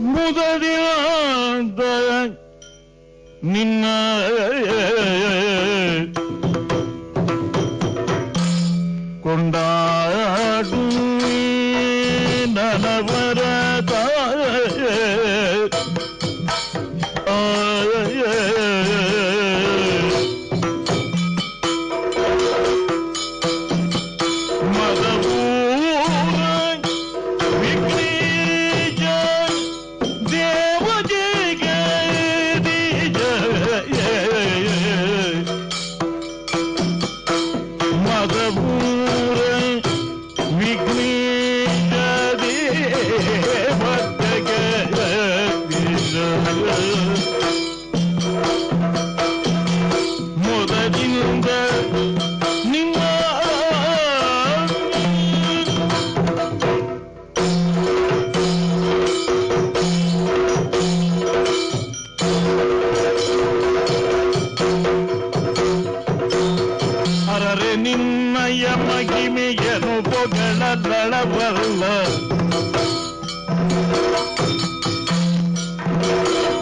ಮುದದಿಯಾದ ನಿನ್ನ ಕೊಂಡಾಡು ನನವರದ ಬಲ್ಲ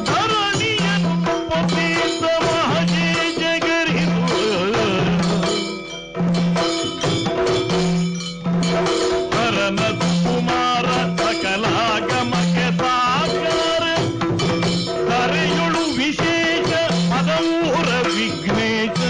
ಧರಣಿಯನ್ನು ಪತಿಯಿಂದ ಮಹಜಿ ಜಗರಿದು ಹರನ ಕುಮಾರ ಸಕಲಾಗಮಕ್ಕೆ ಸಾಕಾರ ಕರೆಯೊಳು ವಿಶೇಷ ಪದಮೂರ ವಿಘ್ನೇಶ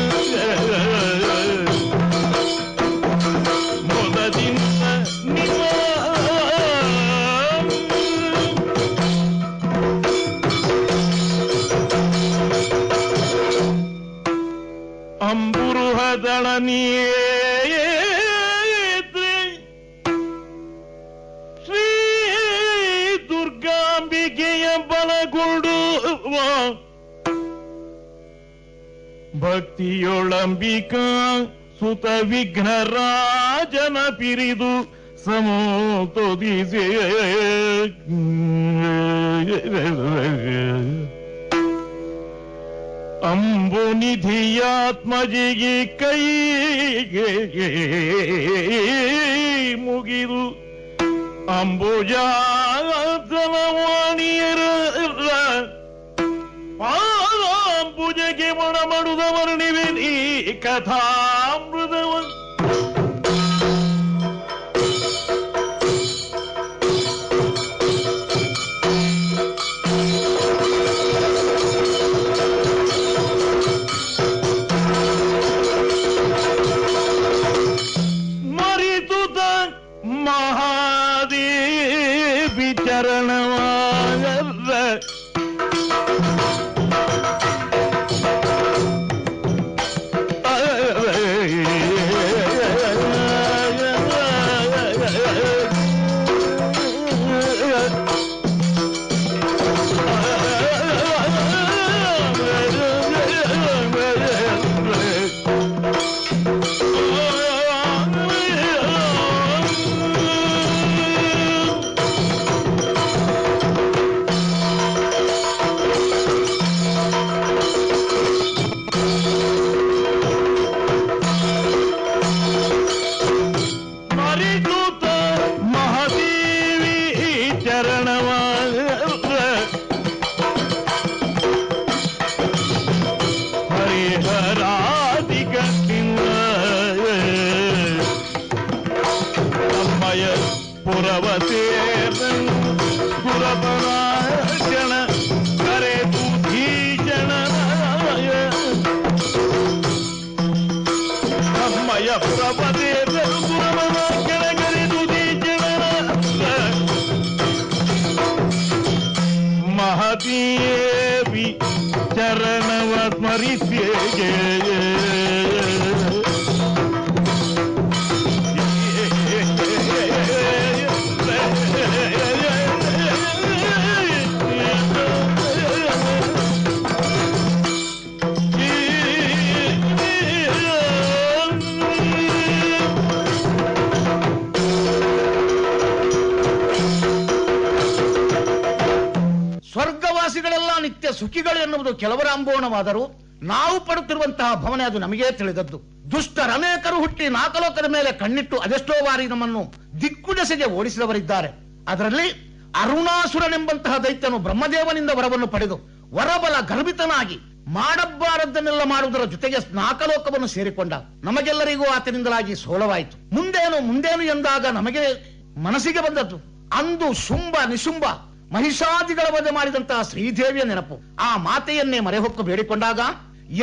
ಅಂಬುರುಹದಳನಿಯೇ ಶ್ರೀ ದುರ್ಗಾಂಬಿಕೆಯ ಬಲಗೊಂಡು ಭಕ್ತಿಯೊಳಂಬಿಕಾ ಸುತ ವಿಘ್ನರಾಜನ ಪಿರಿದು ಸಮೋತೊದಿಸೆ ಅಂಬುನಿಧಿಯಾತ್ಮಜಿಗೆ ಕೈಗೆ ಮುಗಿದು ಅಂಬುಜಾತನವಾಣಿಯರ ಪಾದಾಂಬುಜಗೆ ಮೊಣಮಡುದವರ್ಣಿವೆ ಈ ಕಥಾಮೃತವ ಮಹಾದೇವಿ ಚರಣವಾಗಲ್ಲ ಮಹಾದೇವಿ ಚರಣವ ಸ್ಮರಿಸೇ ಸ್ವರ್ಗವಾಸಿಗಳೆಲ್ಲ ನಿತ್ಯ ಸುಖಿಗಳು ಎನ್ನುವುದು ಕೆಲವರ ಅಂಬೋಣವಾದರೂ ನಾವು ಪಡುತ್ತಿರುವಂತಹ ಭವನೆ ಅದು ನಮಗೇ ತಿಳಿದದ್ದು. ದುಷ್ಟರನೇಕರು ಹುಟ್ಟಿ ನಾಕಲೋಕದ ಮೇಲೆ ಕಣ್ಣಿಟ್ಟು ಅದೆಷ್ಟೋ ಬಾರಿ ನಮ್ಮನ್ನು ದಿಕ್ಕುದೆಸೆಗೆ ಓಡಿಸಿದವರಿದ್ದಾರೆ. ಅದರಲ್ಲಿ ಅರುಣಾಸುರನೆಂಬಂತಹ ದೈತ್ಯನು ಬ್ರಹ್ಮದೇವನಿಂದ ವರವನ್ನು ಪಡೆದು ವರಬಲ ಗರ್ಭಿತನಾಗಿ ಮಾಡಬಾರದ್ದನ್ನೆಲ್ಲ ಮಾಡುವುದರ ಜೊತೆಗೆ ನಾಕಲೋಕವನ್ನು ಸೇರಿಕೊಂಡ. ನಮಗೆಲ್ಲರಿಗೂ ಆತನಿಂದಲಾಗಿ ಸೋಲವಾಯಿತು. ಮುಂದೇನು ಎಂದಾಗ ನಮಗೆ ಮನಸ್ಸಿಗೆ ಬಂದದ್ದು ಅಂದು ಶುಂಭ ನಿಶುಂಭ ಮಹಿಷಾದಿಗಳ ವಧೆ ಮಾಡಿದಂತಹ ಶ್ರೀದೇವಿಯ ನೆನಪು. ಆ ಮಾತೆಯನ್ನೇ ಮರೆಹೊಕ್ಕು ಬೇಡಿಕೊಂಡಾಗ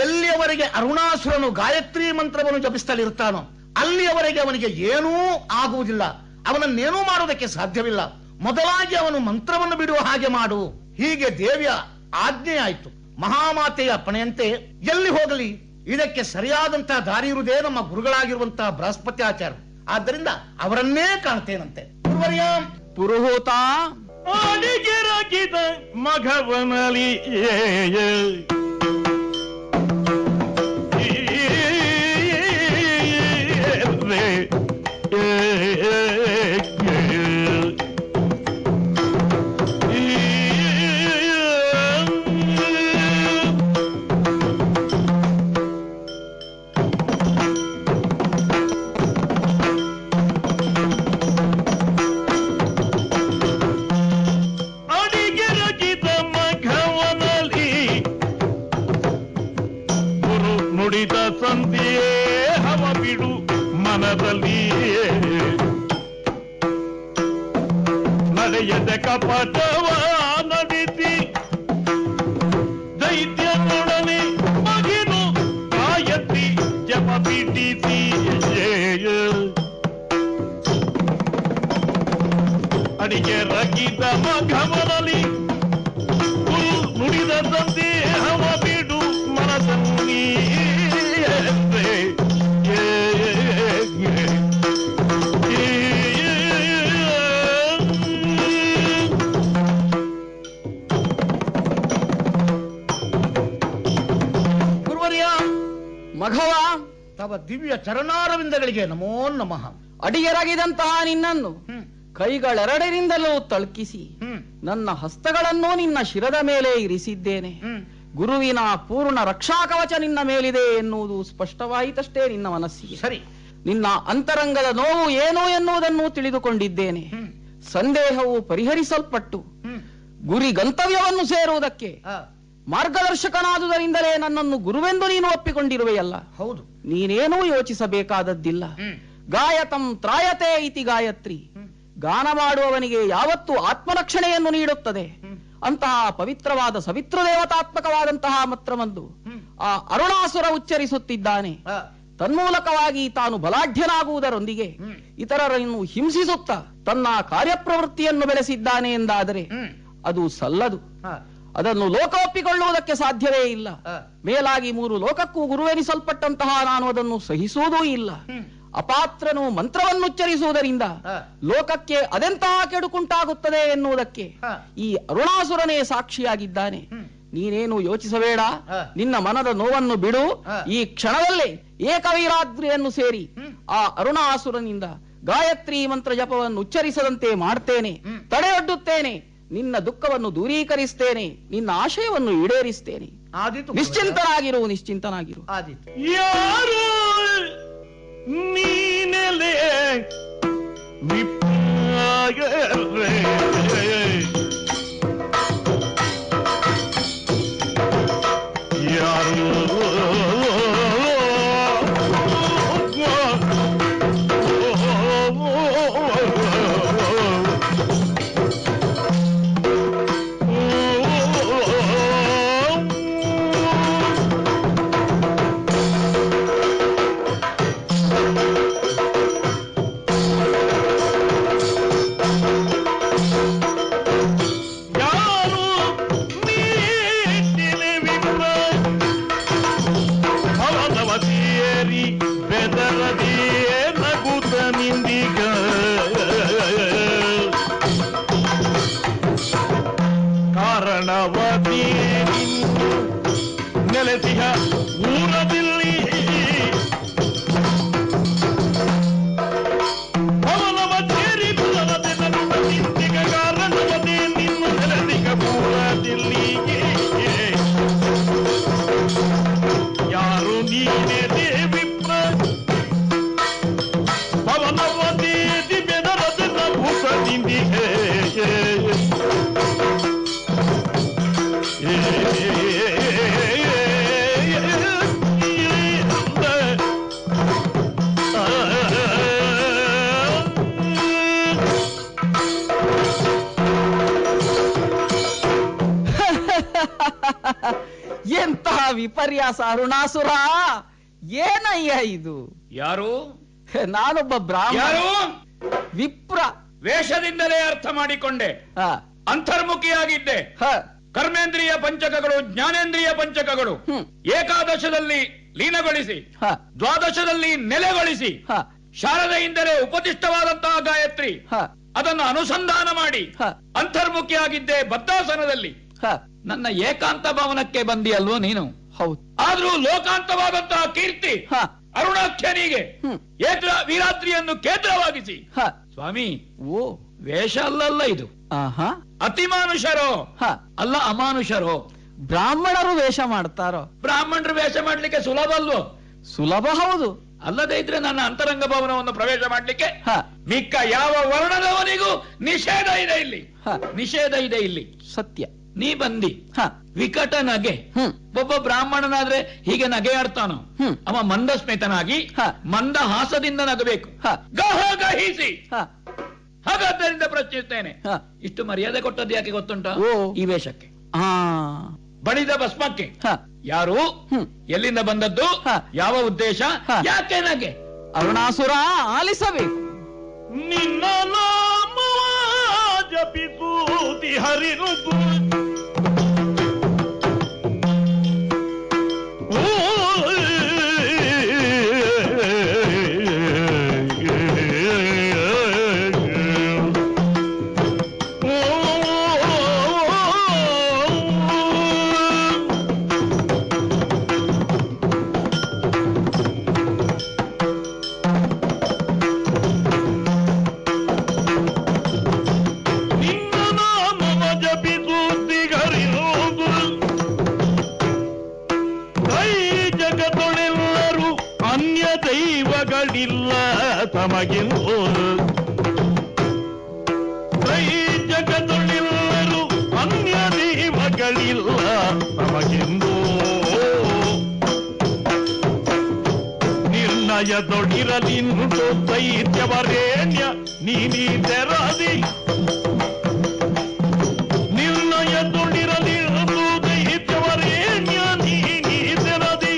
ಎಲ್ಲಿಯವರೆಗೆ ಅರುಣಾಸುರನು ಗಾಯತ್ರಿ ಮಂತ್ರವನ್ನು ಜಪಿಸ್ತಲಿರ್ತಾನೋ ಅಲ್ಲಿಯವರೆಗೆ ಅವನಿಗೆ ಏನೂ ಆಗುವುದಿಲ್ಲ, ಅವನನ್ನೇನೂ ಮಾಡುವುದಕ್ಕೆ ಸಾಧ್ಯವಿಲ್ಲ. ಮೊದಲಾಗಿ ಅವನು ಮಂತ್ರವನ್ನು ಬಿಡುವ ಹಾಗೆ ಮಾಡು. ಹೀಗೆ ದೇವಿಯ ಆಜ್ಞೆ ಆಯಿತು. ಮಹಾಮಾತೆಯ ಅಪ್ಪಣೆಯಂತೆ ಎಲ್ಲಿ ಹೋಗಲಿ ಇದಕ್ಕೆ ಸರಿಯಾದಂತಹ ದಾರಿ ಇರುವುದೇ ನಮ್ಮ ಗುರುಗಳಾಗಿರುವಂತಹ ಬೃಹಸ್ಪತಿ ಆಚಾರ್ಯ. ಆದ್ದರಿಂದ ಅವರನ್ನೇ ಕಾಣ್ತೇನಂತೆ. ಪುರುಹೂತ ಅಡಿಗೆರಗಿದ ಮಘವನಲಿ ಸಂದೇಹವ ಬಿಡು ಮನದಲ್ಲಿ ನಡೆಯದ ಕಪಟವ ನಡೆಸಿ ದೈತ್ಯನೊಡನೆ ಮಗಿನು ಗಾಯತ್ರಿ ಜಪ ಬಿಡಿಸಿ ಅಡಿಗೆ ರಗಿದ ಮಘವನಲ್ಲಿ ನುಡಿದ ಸಂದೇಹವ ಬಿಡು ಮನದಲ್ಲಿ ಮಘವ, ತವ ದಿವ್ಯ ಚರಣಾರವಿಂದಗಳಿಗೆ ನಮೋ ನಮಃ. ಅಡಿಗೆರಗಿದಂತಹ ನಿನ್ನನ್ನು ಕೈಗಳೆರಡರಿಂದಲೂ ತಳ್ಕಿಸಿ ನನ್ನ ಹಸ್ತಗಳನ್ನು ನಿನ್ನ ಶಿರದ ಮೇಲೆ ಇರಿಸಿದ್ದೇನೆ. ಗುರುವಿನ ಪೂರ್ಣ ರಕ್ಷಾಕವಚ ನಿನ್ನ ಮೇಲಿದೆ ಎನ್ನುವುದು ಸ್ಪಷ್ಟವಾಯಿತಷ್ಟೇ ನಿನ್ನ ಮನಸ್ಸಿಗೆ. ಸರಿ, ನಿನ್ನ ಅಂತರಂಗದ ನೋವು ಏನು ಎನ್ನುವುದನ್ನು ತಿಳಿದುಕೊಂಡಿದ್ದೇನೆ. ಸಂದೇಹವು ಪರಿಹರಿಸಲ್ಪಟ್ಟು ಗುರಿ ಗಂತವ್ಯವನ್ನು ಸೇರುವುದಕ್ಕೆ ಮಾರ್ಗದರ್ಶಕನಾದುದರಿಂದಲೇ ನನ್ನನ್ನು ಗುರುವೆಂದು ನೀನು ಒಪ್ಪಿಕೊಂಡಿರುವೆಯಲ್ಲ. ಹೌದು, ನೀನೇನೂ ಯೋಚಿಸಬೇಕಾದದ್ದಿಲ್ಲ. ಗಾಯತಂ ತ್ರಾಯತೆ ಇತಿ ಗಾಯತ್ರಿ. ಗಾನ ಮಾಡುವವನಿಗೆ ಯಾವತ್ತೂ ಆತ್ಮರಕ್ಷಣೆಯನ್ನು ನೀಡುತ್ತದೆ. ಅಂತಹ ಪವಿತ್ರವಾದ ಸವಿತೃ ದೇವತಾತ್ಮಕವಾದಂತಹ ಮಂತ್ರವೊಂದು ಆ ಅರುಣಾಸುರ ಉಚ್ಚರಿಸುತ್ತಿದ್ದಾನೆ. ತನ್ಮೂಲಕವಾಗಿ ತಾನು ಬಲಾಢ್ಯನಾಗುವುದರೊಂದಿಗೆ ಇತರರನ್ನು ಹಿಂಸಿಸುತ್ತಾ ತನ್ನ ಕಾರ್ಯಪ್ರವೃತ್ತಿಯನ್ನು ಬೆಳೆಸಿದ್ದಾನೆ ಎಂದಾದರೆ ಅದು ಸಲ್ಲದು. ಅದನ್ನು ಲೋಕ ಒಪ್ಪಿಕೊಳ್ಳುವುದಕ್ಕೆ ಸಾಧ್ಯವೇ ಇಲ್ಲ. ಮೇಲಾಗಿ 3 ಲೋಕಕ್ಕೂ ಗುರುವೆನಿಸಲ್ಪಟ್ಟಂತಹ ನಾನು ಅದನ್ನು ಸಹಿಸುವುದೂ ಇಲ್ಲ. ಅಪಾತ್ರನು ಮಂತ್ರವನ್ನುಚ್ಚರಿಸುವುದರಿಂದ ಲೋಕಕ್ಕೆ ಅದೆಂತಹ ಕೆಡುಕುಂಟಾಗುತ್ತದೆ ಎನ್ನುವುದಕ್ಕೆ ಈ ಅರುಣಾಸುರನೇ ಸಾಕ್ಷಿಯಾಗಿದ್ದಾನೆ. ನೀನೇನು ಯೋಚಿಸಬೇಡ, ನಿನ್ನ ಮನದ ನೋವನ್ನು ಬಿಡು. ಈ ಕ್ಷಣದಲ್ಲೇ ಏಕವೀರಾದ್ರಿಯನ್ನು ಸೇರಿ ಆ ಅರುಣಾಸುರನಿಂದ ಗಾಯತ್ರಿ ಮಂತ್ರ ಜಪವನ್ನು ಉಚ್ಚರಿಸದಂತೆ ಮಾಡ್ತೇನೆ, ತಡೆಯೊಡ್ಡುತ್ತೇನೆ, ನಿನ್ನ ದುಃಖವನ್ನು ದೂರೀಕರಿಸ್ತೇನೆ, ನಿನ್ನ ಆಶಯವನ್ನು ಈಡೇರಿಸ್ತೇನೆ. ನಿಶ್ಚಿಂತನಾಗಿರು, ನಿಶ್ಚಿಂತನಾಗಿರು. ಯಾರು ನೀನೆಲೆ ವಿಪ್ರಾಗರೆ ಯಾರು ವಿಪರ್ಯಾಸ ಅರುಣಾಸುರ, ಏನಯ್ಯ ಇದು? ಯಾರು? ನಾನೊಬ್ಬ ಬ್ರಾಹ್ಮಣ, ಯಾರು? ವಿಪ್ರ. ವೇಷದಿಂದಲೇ ಅರ್ಥ ಮಾಡಿಕೊಂಡೆ. ಹ, ಅಂತರ್ಮುಖಿಯಾಗಿದ್ದೆ. ಹ, ಕರ್ಮೇಂದ್ರಿಯ ಪಂಚಕಗಳು, ಜ್ಞಾನೇಂದ್ರಿಯ ಪಂಚಕಗಳು ಏಕಾದಶದಲ್ಲಿ ಲೀನಗೊಳಿಸಿ, ಹ, ದ್ವಾದಶದಲ್ಲಿ ನೆಲೆಗೊಳಿಸಿ, ಹ, ಶಾರದೆಯಿಂದಲೇ ಉಪದಿಷ್ಟವಾದಂತಹ ಗಾಯತ್ರಿ, ಹ, ಅದನ್ನು ಅನುಸಂಧಾನ ಮಾಡಿ ಹ, ಅಂತರ್ಮುಖಿಯಾಗಿದ್ದೆ ಬದ್ಧಾಸನದಲ್ಲಿ. ಹ. ನನ್ನ ಏಕಾಂತ ಭವನಕ್ಕೆ ಬಂದಿಯಲ್ವೋ ನೀನು? ಹೌದು. ಆದ್ರೂ ಲೋಕಾಂತವಾದಂತಹ ಕೀರ್ತಿ ಹ, ಅರುಣಾಖ್ಯನಿಗೆ ವೀರಾದ್ರಿಯನ್ನು ಕೇಂದ್ರವಾಗಿಸಿ. ಹ. ಸ್ವಾಮಿ, ಓ, ವೇಷ ಅಲ್ಲಲ್ಲ ಇದು. ಆಹಾ. ಅತಿಮಾನುಷರೋ ಹ. ಅಲ್ಲ ಅಮಾನುಷರೋ. ಬ್ರಾಹ್ಮಣರು ವೇಷ ಮಾಡ್ತಾರೋ? ಬ್ರಾಹ್ಮಣರು ವೇಷ ಮಾಡ್ಲಿಕ್ಕೆ ಸುಲಭ ಅಲ್ವೋ? ಸುಲಭ, ಹೌದು. ಅಲ್ಲದೆ ಇದ್ರೆ ನನ್ನ ಅಂತರಂಗ ಭವನವನ್ನು ಪ್ರವೇಶ ಮಾಡ್ಲಿಕ್ಕೆ ಹ, ಮಿಕ್ಕ ಯಾವ ವರ್ಣದವನಿಗೂ ನಿಷೇಧ ಇದೆ ಇಲ್ಲಿ. ಹ. ನಿಷೇಧ ಇದೆ ಇಲ್ಲಿ. ಸತ್ಯ. ನೀ ಬಂದಿ ಹ, ವಿಕಟ ನಗೆ. ಹ್ಮ್, ಒಬ್ಬ ಬ್ರಾಹ್ಮಣನಾದ್ರೆ ಹೀಗೆ ನಗೆ ಆಡ್ತಾನೋ? ಹ್ಮ್. ಅವ ಮಂದಸ್ಮಿತನಾಗಿ ಹ. ಮಂದ ಹಾಸದಿಂದ ನಗಬೇಕು. ಹ. ಗಹ ಗಹಿಸಿ. ಹ, ಹಾಗಾದ್ದರಿಂದ ಪ್ರಶ್ನಿಸ್ತೇನೆ, ಹ. ಇಷ್ಟು ಮರ್ಯಾದೆ ಕೊಟ್ಟದ್ದು ಯಾಕೆ ಗೊತ್ತುಂಟ? ಓ. ಈ ವೇಷಕ್ಕೆ, ಆ, ಬಳಿದ ಭಸ್ಮಕ್ಕೆ. ಹ. ಯಾರು? ಹ್ಮ್. ಎಲ್ಲಿಂದ ಬಂದದ್ದು? ಹ. ಯಾವ ಉದ್ದೇಶ? ಹ. ಯಾಕೆ ನಗೆ? ಅರುಣಾಸುರ, ಆಲಿಸಬೇಕು. ನಿನ್ನ ನಾಮ ಜಪಿಸೂತಿ ಹರಿನುಗು ದೈವಗಳಿಲ್ಲ ತಮಗೆಂದು, ಜಗದೊಳಿಲ್ಲರು ಅನ್ಯ ದೈವಗಳಿಲ್ಲ ತಮಗೆಂದು, ನಿರ್ಣಯದೊಳಿರಲಿಂದು ದೈತ್ಯವರೇಣ್ಯ ನೀನೀ ತೆರದಿ, ನಿರ್ಣಯದೊಳಿರಲಿಂದು ದೈತ್ಯವರೇಣ್ಯ ನೀನೀ ತೆರದಿ,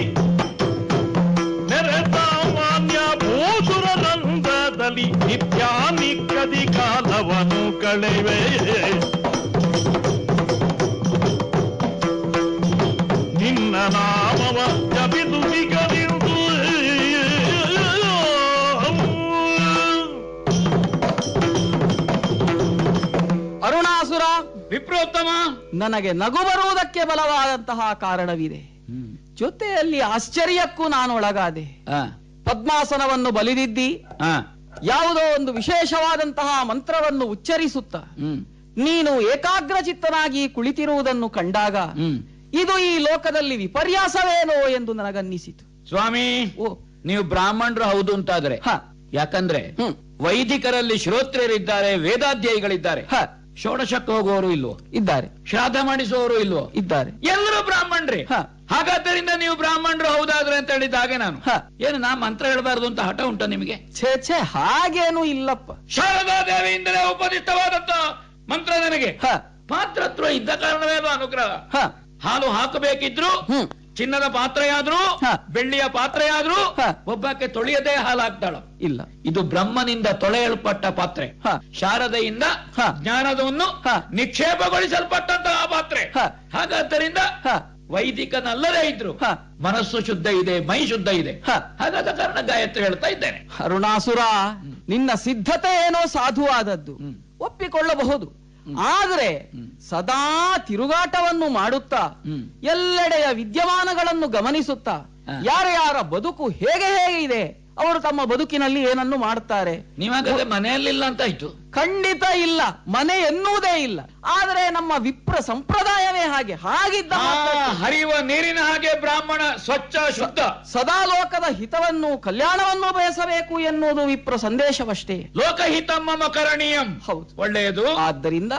ನಿತ್ಯಾನಿಕ್ಕದಿ ಕಾಲವನ್ನು ಕಳೆವೆ. ನಿನ್ನ ನಾಮವ ಜಪಿದು ಸಿಗಲಿರುವುದು. ಅರುಣಾಸುರ, ವಿಪ್ರೋತ್ತಮ, ನನಗೆ ನಗು ಬರುವುದಕ್ಕೆ ಬಲವಾದಂತಹ ಕಾರಣವಿದೆ. ಜೊತೆಯಲ್ಲಿ ಆಶ್ಚರ್ಯಕ್ಕೂ ನಾನು ಒಳಗಾದೆ. ಪದ್ಮಾಸನವನ್ನು ಬಲಿದಿದ್ದಿ, ಯಾವುದೋ ಒಂದು ವಿಶೇಷವಾದಂತಹ ಮಂತ್ರವನ್ನು ಉಚ್ಚರಿಸುತ್ತಾ ನೀನು ಏಕಾಗ್ರಚಿತ್ತನಾಗಿ ಕುಳಿತಿರುವುದನ್ನು ಕಂಡಾಗ ಇದು ಈ ಲೋಕದಲ್ಲಿ ವಿಪರ್ಯಾಸವೇನೋ ಎಂದು ನನಗನ್ನಿಸಿತು. ಸ್ವಾಮಿ, ಓ, ನೀವು ಬ್ರಾಹ್ಮಣರು ಹೌದು ಅಂತಾದ್ರೆ, ಯಾಕಂದ್ರೆ ವೈದಿಕರಲ್ಲಿ ಶ್ರೋತ್ರಿಯರಿದ್ದಾರೆ, ವೇದಾಧ್ಯಾಯಿಗಳಿದ್ದಾರೆ. ಷೋಡಶಕ್ಕೆ ಹೋಗುವವರು ಇಲ್ವೋ? ಇದ್ದಾರೆ. ಶ್ರಾದ್ದ ಮಾಡಿಸುವವರು ಇಲ್ವೋ? ಇದ್ದಾರೆ. ಎಲ್ಲರೂ ಬ್ರಾಹ್ಮಣರೇ. ಹಾಗಾದ್ದರಿಂದ ನೀವು ಬ್ರಾಹ್ಮಣರು ಹೌದಾದ್ರೆ ಅಂತ ಹೇಳಿದ ಹಾಗೆ ನಾನು ಏನು ನಾ ಮಂತ್ರ ಹೇಳಬಾರದು ಅಂತ ಹಠ ಉಂಟ ನಿಮಗೆ? ಛೇ ಛೇ, ಹಾಗೇನು ಇಲ್ಲಪ್ಪ. ಶಾರದಾ ದೇವಿಯಿಂದಲೇ ಉಪದಿಷ್ಟವಾದಂತ ಮಂತ್ರ ನನಗೆ. ಪಾತ್ರತ್ವ ಇದ್ದ ಕಾರಣವೇನೋ ಅನುಗ್ರಹ. ಹಾಲು ಹಾಕಬೇಕಿದ್ರು ಚಿನ್ನದ ಪಾತ್ರೆಯಾದ್ರೂ ಬೆಳ್ಳಿಯ ಪಾತ್ರೆಯಾದ್ರೂ ಒಬ್ಬಕ್ಕೆ ತೊಳೆಯದೇ ಹಾಲು ಹಾಕ್ತಾಳು ಇಲ್ಲ. ಇದು ಬ್ರಹ್ಮನಿಂದ ತೊಳೆಯಲ್ಪಟ್ಟ ಪಾತ್ರೆ. ಶಾರದೆಯಿಂದ ಜ್ಞಾನದವನ್ನು ನಿಕ್ಷೇಪಗೊಳಿಸಲ್ಪಟ್ಟಂತಹ ಪಾತ್ರೆ. ಹಾಗಾದ್ದರಿಂದ ವೈದಿಕನಲ್ಲದೇ ಇದ್ರು ಮನಸ್ಸು ಶುದ್ಧ ಇದೆ, ಮೈ ಶುದ್ಧ ಇದೆ. ಹಾಗಾದ ಕಾರಣ ಗಾಯತ್ರಿ ಹೇಳ್ತಾ ಇದ್ದೇನೆ. ಅರುಣಾಸುರ, ನಿನ್ನ ಸಿದ್ಧತೆ ಏನೋ ಸಾಧುವಾದದ್ದು, ಒಪ್ಪಿಕೊಳ್ಳಬಹುದು. ಆದರೆ ಸದಾ ತಿರುಗಾಟವನ್ನು ಮಾಡುತ್ತಾ ಎಲ್ಲೆಡೆಯ ವಿದ್ಯಮಾನಗಳನ್ನು ಗಮನಿಸುತ್ತಾ ಯಾರ ಬದುಕು ಹೇಗೆ ಇದೆ, ಅವರು ತಮ್ಮ ಬದುಕಿನಲ್ಲಿ ಏನನ್ನು ಮಾಡುತ್ತಾರೆ. ನೀವಾಗಲೇ ಮನೆಯಲ್ಲಿಲ್ಲ ಅಂತ ಆಯ್ತು? ಖಂಡಿತ ಇಲ್ಲ, ಮನೆ ಎನ್ನುವುದೇ ಇಲ್ಲ. ಆದರೆ ನಮ್ಮ ವಿಪ್ರ ಸಂಪ್ರದಾಯವೇ ಹಾಗಿದ್ದ ಹರಿಯುವ ನೀರಿನ ಹಾಗೆ ಬ್ರಾಹ್ಮಣ ಸ್ವಚ್ಛ ಶುದ್ಧ, ಸದಾ ಲೋಕದ ಹಿತವನ್ನು ಕಲ್ಯಾಣವನ್ನು ಬಯಸಬೇಕು ಎನ್ನುವುದು ವಿಪ್ರ ಸಂದೇಶವಷ್ಟೇ. ಲೋಕಹಿತಮ್ಮ ಕರಣೀಯಂ. ಹೌದು, ಒಳ್ಳೆಯದು. ಆದ್ದರಿಂದ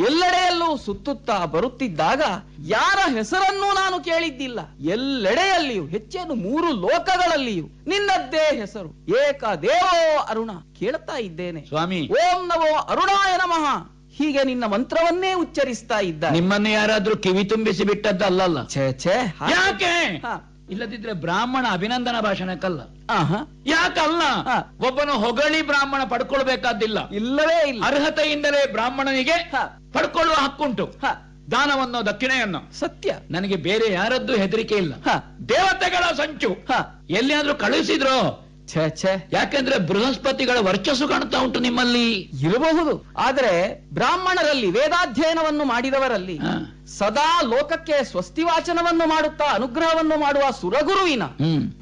ಎಲ್ಲೆಡೆಯಲ್ಲೂ ಸುತ್ತುತ್ತಾ ಬರುತ್ತಿದ್ದಾಗ ಯಾರ ಹೆಸರನ್ನೂ ನಾನು ಕೇಳಿದ್ದಿಲ್ಲ. ಎಲ್ಲೆಡೆಯಲ್ಲಿಯೂ, ಹೆಚ್ಚೇನು 3 ಲೋಕಗಳಲ್ಲಿಯೂ ನಿನ್ನದ್ದೇ ಹೆಸರು, ಏಕ ದೇವೋ ಅರುಣ ಕೇಳ್ತಾ ಇದ್ದೇನೆ. ಸ್ವಾಮಿ, ಓಂ ನಮೋ ಅರುಣಾಯ ನಮಃ ಹೀಗೆ ನಿನ್ನ ಮಂತ್ರವನ್ನೇ ಉಚ್ಚರಿಸ್ತಾ ಇದ್ದ. ನಿಮ್ಮನ್ನು ಯಾರಾದ್ರೂ ಕಿವಿ ತುಂಬಿಸಿ ಬಿಟ್ಟದ್ದಲ್ಲ. ಛೇ ಛೇ, ಯಾಕೆ? ಇಲ್ಲದಿದ್ರೆ ಬ್ರಾಹ್ಮಣ ಅಭಿನಂದನಾ ಭಾಷಣಕ್ಕಲ್ಲ. ಯಾಕಲ್ಲ? ಒಬ್ಬನು ಹೊಗಳಿ ಬ್ರಾಹ್ಮಣ ಪಡ್ಕೊಳ್ಬೇಕಾದಿಲ್ಲ. ಇಲ್ಲವೇ ಇಲ್ಲ. ಅರ್ಹತೆಯಿಂದಲೇ ಬ್ರಾಹ್ಮಣನಿಗೆ ಪಡ್ಕೊಳ್ಳುವ ಹಕ್ಕುಂಟು. ದಾನವನ್ನೋ ದಕ್ಷಿಣೆಯನ್ನೋ. ಸತ್ಯ. ನನಗೆ ಬೇರೆ ಯಾರದ್ದು ಹೆದರಿಕೆ ಇಲ್ಲ. ದೇವತೆಗಳ ಸಂಚು ಎಲ್ಲಿಯಾದ್ರೂ ಕಳುಹಿಸಿದ್ರು ಛೇ ಛೇ. ಯಾಕೆಂದ್ರೆ ಬೃಹಸ್ಪತಿಗಳ ವರ್ಚಸ್ಸು ಕಾಣ್ತಾ ಉಂಟು ನಿಮ್ಮಲ್ಲಿ. ಇರಬಹುದು. ಆದರೆ ಬ್ರಾಹ್ಮಣರಲ್ಲಿ, ವೇದಾಧ್ಯಯನವನ್ನು ಮಾಡಿದವರಲ್ಲಿ ಸದಾ ಲೋಕಕ್ಕೆ ಸ್ವಸ್ತಿವಾಚನವನ್ನು ಮಾಡುತ್ತಾ ಅನುಗ್ರಹವನ್ನು ಮಾಡುವ ಸುರಗುರುವಿನ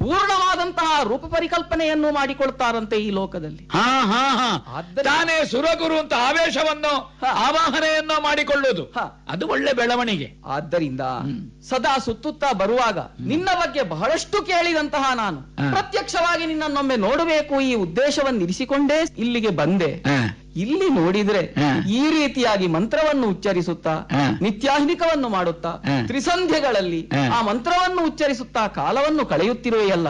ಪೂರ್ಣವಾದಂತಹ ರೂಪ ಪರಿಕಲ್ಪನೆಯನ್ನು ಮಾಡಿಕೊಳ್ತಾರಂತೆ ಈ ಲೋಕದಲ್ಲಿ. ತಾನೇ ಸುರಗುರು ಅಂತ ಆವೇಶವನ್ನು ಆವಾಹನೆಯನ್ನು ಮಾಡಿಕೊಳ್ಳುವುದು ಅದು ಒಳ್ಳೆ ಬೆಳವಣಿಗೆ. ಆದ್ದರಿಂದ ಸದಾ ಸುತ್ತುತ್ತಾ ಬರುವಾಗ ನಿನ್ನ ಬಗ್ಗೆ ಬಹಳಷ್ಟು ಕೇಳಿದಂತಹ ನಾನು ಪ್ರತ್ಯಕ್ಷವಾಗಿ ನಿನ್ನನ್ನೊಮ್ಮೆ ನೋಡಬೇಕು ಈ ಉದ್ದೇಶವನ್ನು ಇರಿಸಿಕೊಂಡೇ ಇಲ್ಲಿಗೆ ಬಂದೆ. ಇಲ್ಲಿ ನೋಡಿದ್ರೆ ಈ ರೀತಿಯಾಗಿ ಮಂತ್ರವನ್ನು ಉಚ್ಚರಿಸುತ್ತಾ ನಿತ್ಯಾಹ್ನಿಕವನ್ನು ಮಾಡುತ್ತಾ ತ್ರಿಸಂಧ್ಯೆಗಳಲ್ಲಿ ಆ ಮಂತ್ರವನ್ನು ಉಚ್ಚರಿಸುತ್ತಾ ಕಾಲವನ್ನು ಕಳೆಯುತ್ತಿರುವೆಯಲ್ಲ.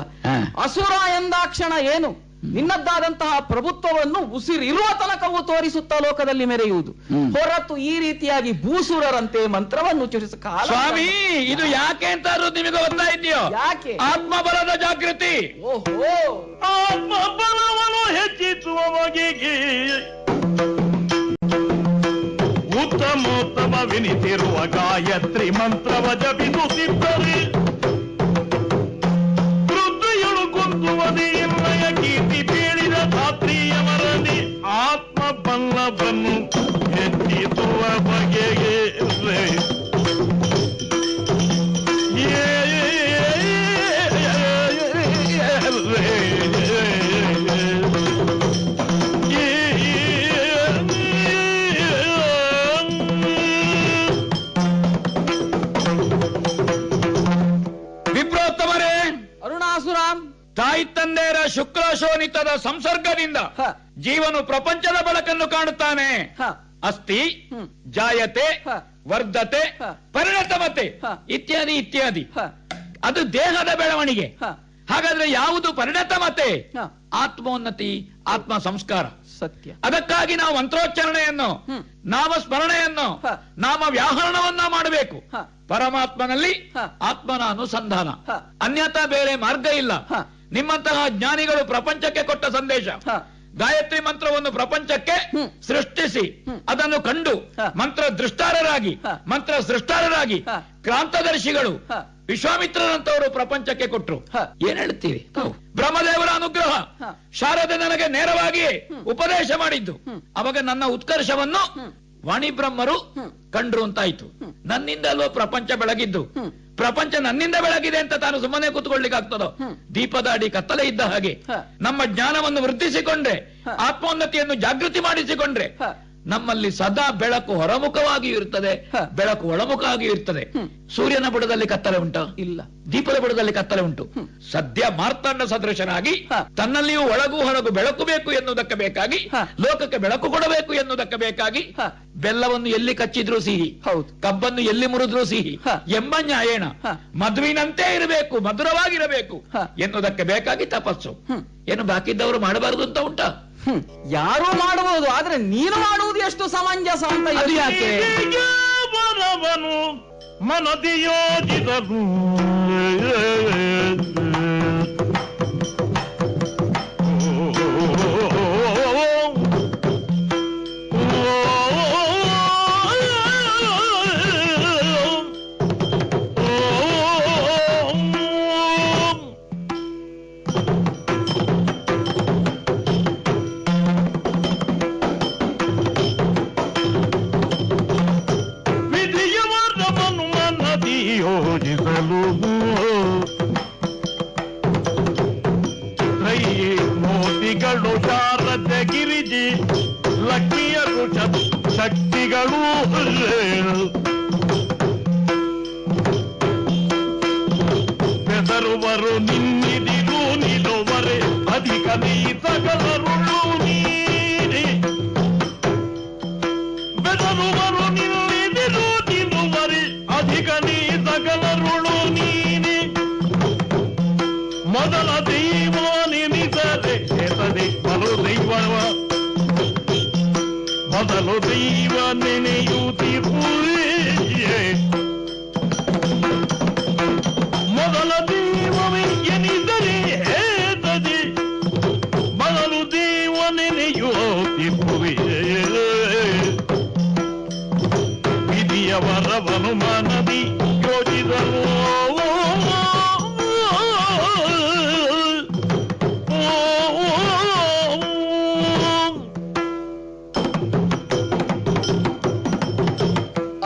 ಅಸುರ ಎಂದಾಕ್ಷಣ ಏನು ನಿನ್ನದ್ದಾದಂತಹ ಪ್ರಭುತ್ವವನ್ನು ಉಸಿರಿರುವ ತನಕವೂ ತೋರಿಸುತ್ತಾ ಲೋಕದಲ್ಲಿ ಮೆರೆಯುವುದು ಹೊರತು ಈ ರೀತಿಯಾಗಿ ಭೂಸುರರಂತೆ ಮಂತ್ರವನ್ನು ಉಚ್ಚರಿಸ ಕಾಲ. ಸ್ವಾಮಿ, ಇದು ಯಾಕೆ ಅಂತ ನಿಮಗೆ ಗೊತ್ತಾ ಇದೆಯೋ? ಯಾಕೆ? ಆತ್ಮಬಲದ ಜಾಗೃತಿ. ಓಹೋ, ಆತ್ಮಬಲವನ್ನು ಹೆಚ್ಚಿಸುವ ಬಗೆಗೆ ಉತ್ತಮೋತ್ತಮ ವಿನಿತಿರುವ ಗಾಯತ್ರಿ ಮಂತ್ರವ ಜಪಿಸುತ್ತಿದ್ದರೆ ವೃದ್ಧೆಯಳು ಕುಂತುವದಿ ಇಲ್ಲಯ ಕೀರ್ತಿ ಬೇಡಿದ ಧಾತ್ರಿಯ ಮರದಿ ಆತ್ಮಬಲವನ್ನು ಹೆಚ್ಚಿಸುವ ಬಗೆಗೆ ತಾಯಿ ತಂದೆಯರ ಶುಕ್ರಶೋನಿತದ ಸಂಸರ್ಗದಿಂದ ಜೀವನು ಪ್ರಪಂಚದ ಬೆಳಕನ್ನು ಕಾಣುತ್ತಾನೆ. ಅಸ್ತಿ, ಜಾಯತೆ, ವರ್ಧತೆ, ಪರಿಣತಮತೆ ಇತ್ಯಾದಿ ಇತ್ಯಾದಿ. ಅದು ದೇಹದ ಬೆಳವಣಿಗೆ. ಹಾಗಾದ್ರೆ ಯಾವುದು ಪರಿಣತಮತೆ? ಆತ್ಮೋನ್ನತಿ, ಆತ್ಮ ಸಂಸ್ಕಾರ. ಸತ್ಯ. ಅದಕ್ಕಾಗಿ ನಾವು ಮಂತ್ರೋಚ್ಚಾರಣೆಯನ್ನು, ನಾಮ ಸ್ಮರಣೆಯನ್ನು, ನಾಮ ವ್ಯಾಹರಣವನ್ನ ಮಾಡಬೇಕು. ಪರಮಾತ್ಮನಲ್ಲಿ ಆತ್ಮನ ಅನುಸಂಧಾನ, ಅನ್ಯತಾ ಬೇರೆ ಮಾರ್ಗ ಇಲ್ಲ. ನಿಮ್ಮಂತಹ ಜ್ಞಾನಿಗಳು ಪ್ರಪಂಚಕ್ಕೆ ಕೊಟ್ಟ ಸಂದೇಶ ಗಾಯತ್ರಿ ಮಂತ್ರವನ್ನು ಪ್ರಪಂಚಕ್ಕೆ ಸೃಷ್ಟಿಸಿ ಅದನ್ನು ಕಂಡು ಮಂತ್ರ ದೃಷ್ಟಾರರಾಗಿ, ಮಂತ್ರ ಸೃಷ್ಟಾರರಾಗಿ ಕ್ರಾಂತದರ್ಶಿಗಳು ವಿಶ್ವಾಮಿತ್ರರಂತವರು ಪ್ರಪಂಚಕ್ಕೆ ಕೊಟ್ಟರು. ಏನ್ ಹೇಳ್ತೀರಿ? ಬ್ರಹ್ಮದೇವರ ಅನುಗ್ರಹ, ಶಾರದೆ ನನಗೆ ನೇರವಾಗಿ ಉಪದೇಶ ಮಾಡಿದ್ದು. ಅವಾಗ ನನ್ನ ಉತ್ಕರ್ಷವನ್ನು ವಾಣಿಬ್ರಹ್ಮರು ಕಂಡ್ರು ಅಂತಾಯ್ತು. ನನ್ನಿಂದ ಅಲ್ವೋ ಪ್ರಪಂಚ ಬೆಳಗಿದ್ದು. ಪ್ರಪಂಚ ನನ್ನಿಂದ ಬೆಳಗಿದೆ ಅಂತ ತಾನು ಸುಮ್ಮನೆ ಕೂತ್ಕೊಳ್ಳಿಕ್ಕೆ ಆಗ್ತದೋ? ದೀಪದ ಅಡಿ ಕತ್ತಲೆ ಇದ್ದ ಹಾಗೆ ನಮ್ಮ ಜ್ಞಾನವನ್ನು ವೃದ್ಧಿಸಿಕೊಂಡ್ರೆ, ಆತ್ಮೋನ್ನತಿಯನ್ನು ಜಾಗೃತಿ ಮಾಡಿಸಿಕೊಂಡ್ರೆ ನಮ್ಮಲ್ಲಿ ಸದಾ ಬೆಳಕು ಹೊರಮುಖವಾಗಿಯೂ ಇರ್ತದೆ, ಬೆಳಕು ಒಳಮುಖವಾಗಿಯೂ ಇರ್ತದೆ. ಸೂರ್ಯನ ಬುಡದಲ್ಲಿ ಕತ್ತಲೆ ಉಂಟಾ? ಇಲ್ಲ. ದೀಪದ ಬುಡದಲ್ಲಿ ಕತ್ತಲೆ ಉಂಟು. ಸದ್ಯ ಮಾರ್ತಾಂಡ ಸದೃಶನಾಗಿ ತನ್ನಲ್ಲಿಯೂ ಒಳಗೂ ಹೊರಗು ಬೆಳಕು ಬೇಕು ಎನ್ನುವುದಕ್ಕೆ ಬೇಕಾಗಿ, ಲೋಕಕ್ಕೆ ಬೆಳಕು ಕೊಡಬೇಕು ಎನ್ನುವುದಕ್ಕೆ ಬೇಕಾಗಿ ಬೆಲ್ಲವನ್ನು ಎಲ್ಲಿ ಕಚ್ಚಿದ್ರೂ ಸಿಹಿ, ಕಬ್ಬನ್ನು ಎಲ್ಲಿ ಮುರಿದ್ರೂ ಸಿಹಿ ಎಂಬ ನ್ಯಾಯೇಣ ಮಧುವಿನಂತೆ ಇರಬೇಕು, ಮಧುರವಾಗಿರಬೇಕು ಎನ್ನುವುದಕ್ಕೆ ಬೇಕಾಗಿ ತಪಸ್ಸು. ಏನು ಬಾಕಿದ್ದವರು ಮಾಡಬಾರದು ಅಂತ ಉಂಟಾ? ಯಾರು ಮಾಡಬಹುದು, ಆದ್ರೆ ನೀನು ಮಾಡುವುದು ಎಷ್ಟು ಸಮಂಜಸ ಅಂತ. ಅದು ಯಾಕೆ? ಮನವನು ಮನದಿ ಯೋಜಿಸಲು ಮೋತಿಗಳು ಶಾರದೆ ಗಿರಿಜಿ ಲಕ್ಷ್ಮಿಯರು ಶಕ್ತಿಗಳು ಬೆದರುವರು ನಿನ್ನಿದಿರು ನಿಲುವರೆ ಅಧಿಕ ನೀ ಸಕಲರುಳು ನೀರಿ ಬೆದರುವರು ನಿನ್ನಿದಿರು ನಿಲುವರೆ ಅಧಿಕ ನೀ ಸಕಲರುಳು ನೀರಿ ಮೊದಲ ದೈವ ನಿನಿಸದೆ ಎಸದೆ ಬಲು ದೈವವ ಮೊದಲ ಮೊದಲು ದೈವ ನೆನೆಯುತ್ತಿರುವೆ ಮೊದಲ ದೈವವೇ ಎನಿದರೆ ಹೇತದೆ ಮೊದಲು ದೈವ ನೆನೆಯುತ್ತಿರುವೆ ವಿಧಿಯ ವರವನು ಮನದಿ ಯೋಚಿಸಲು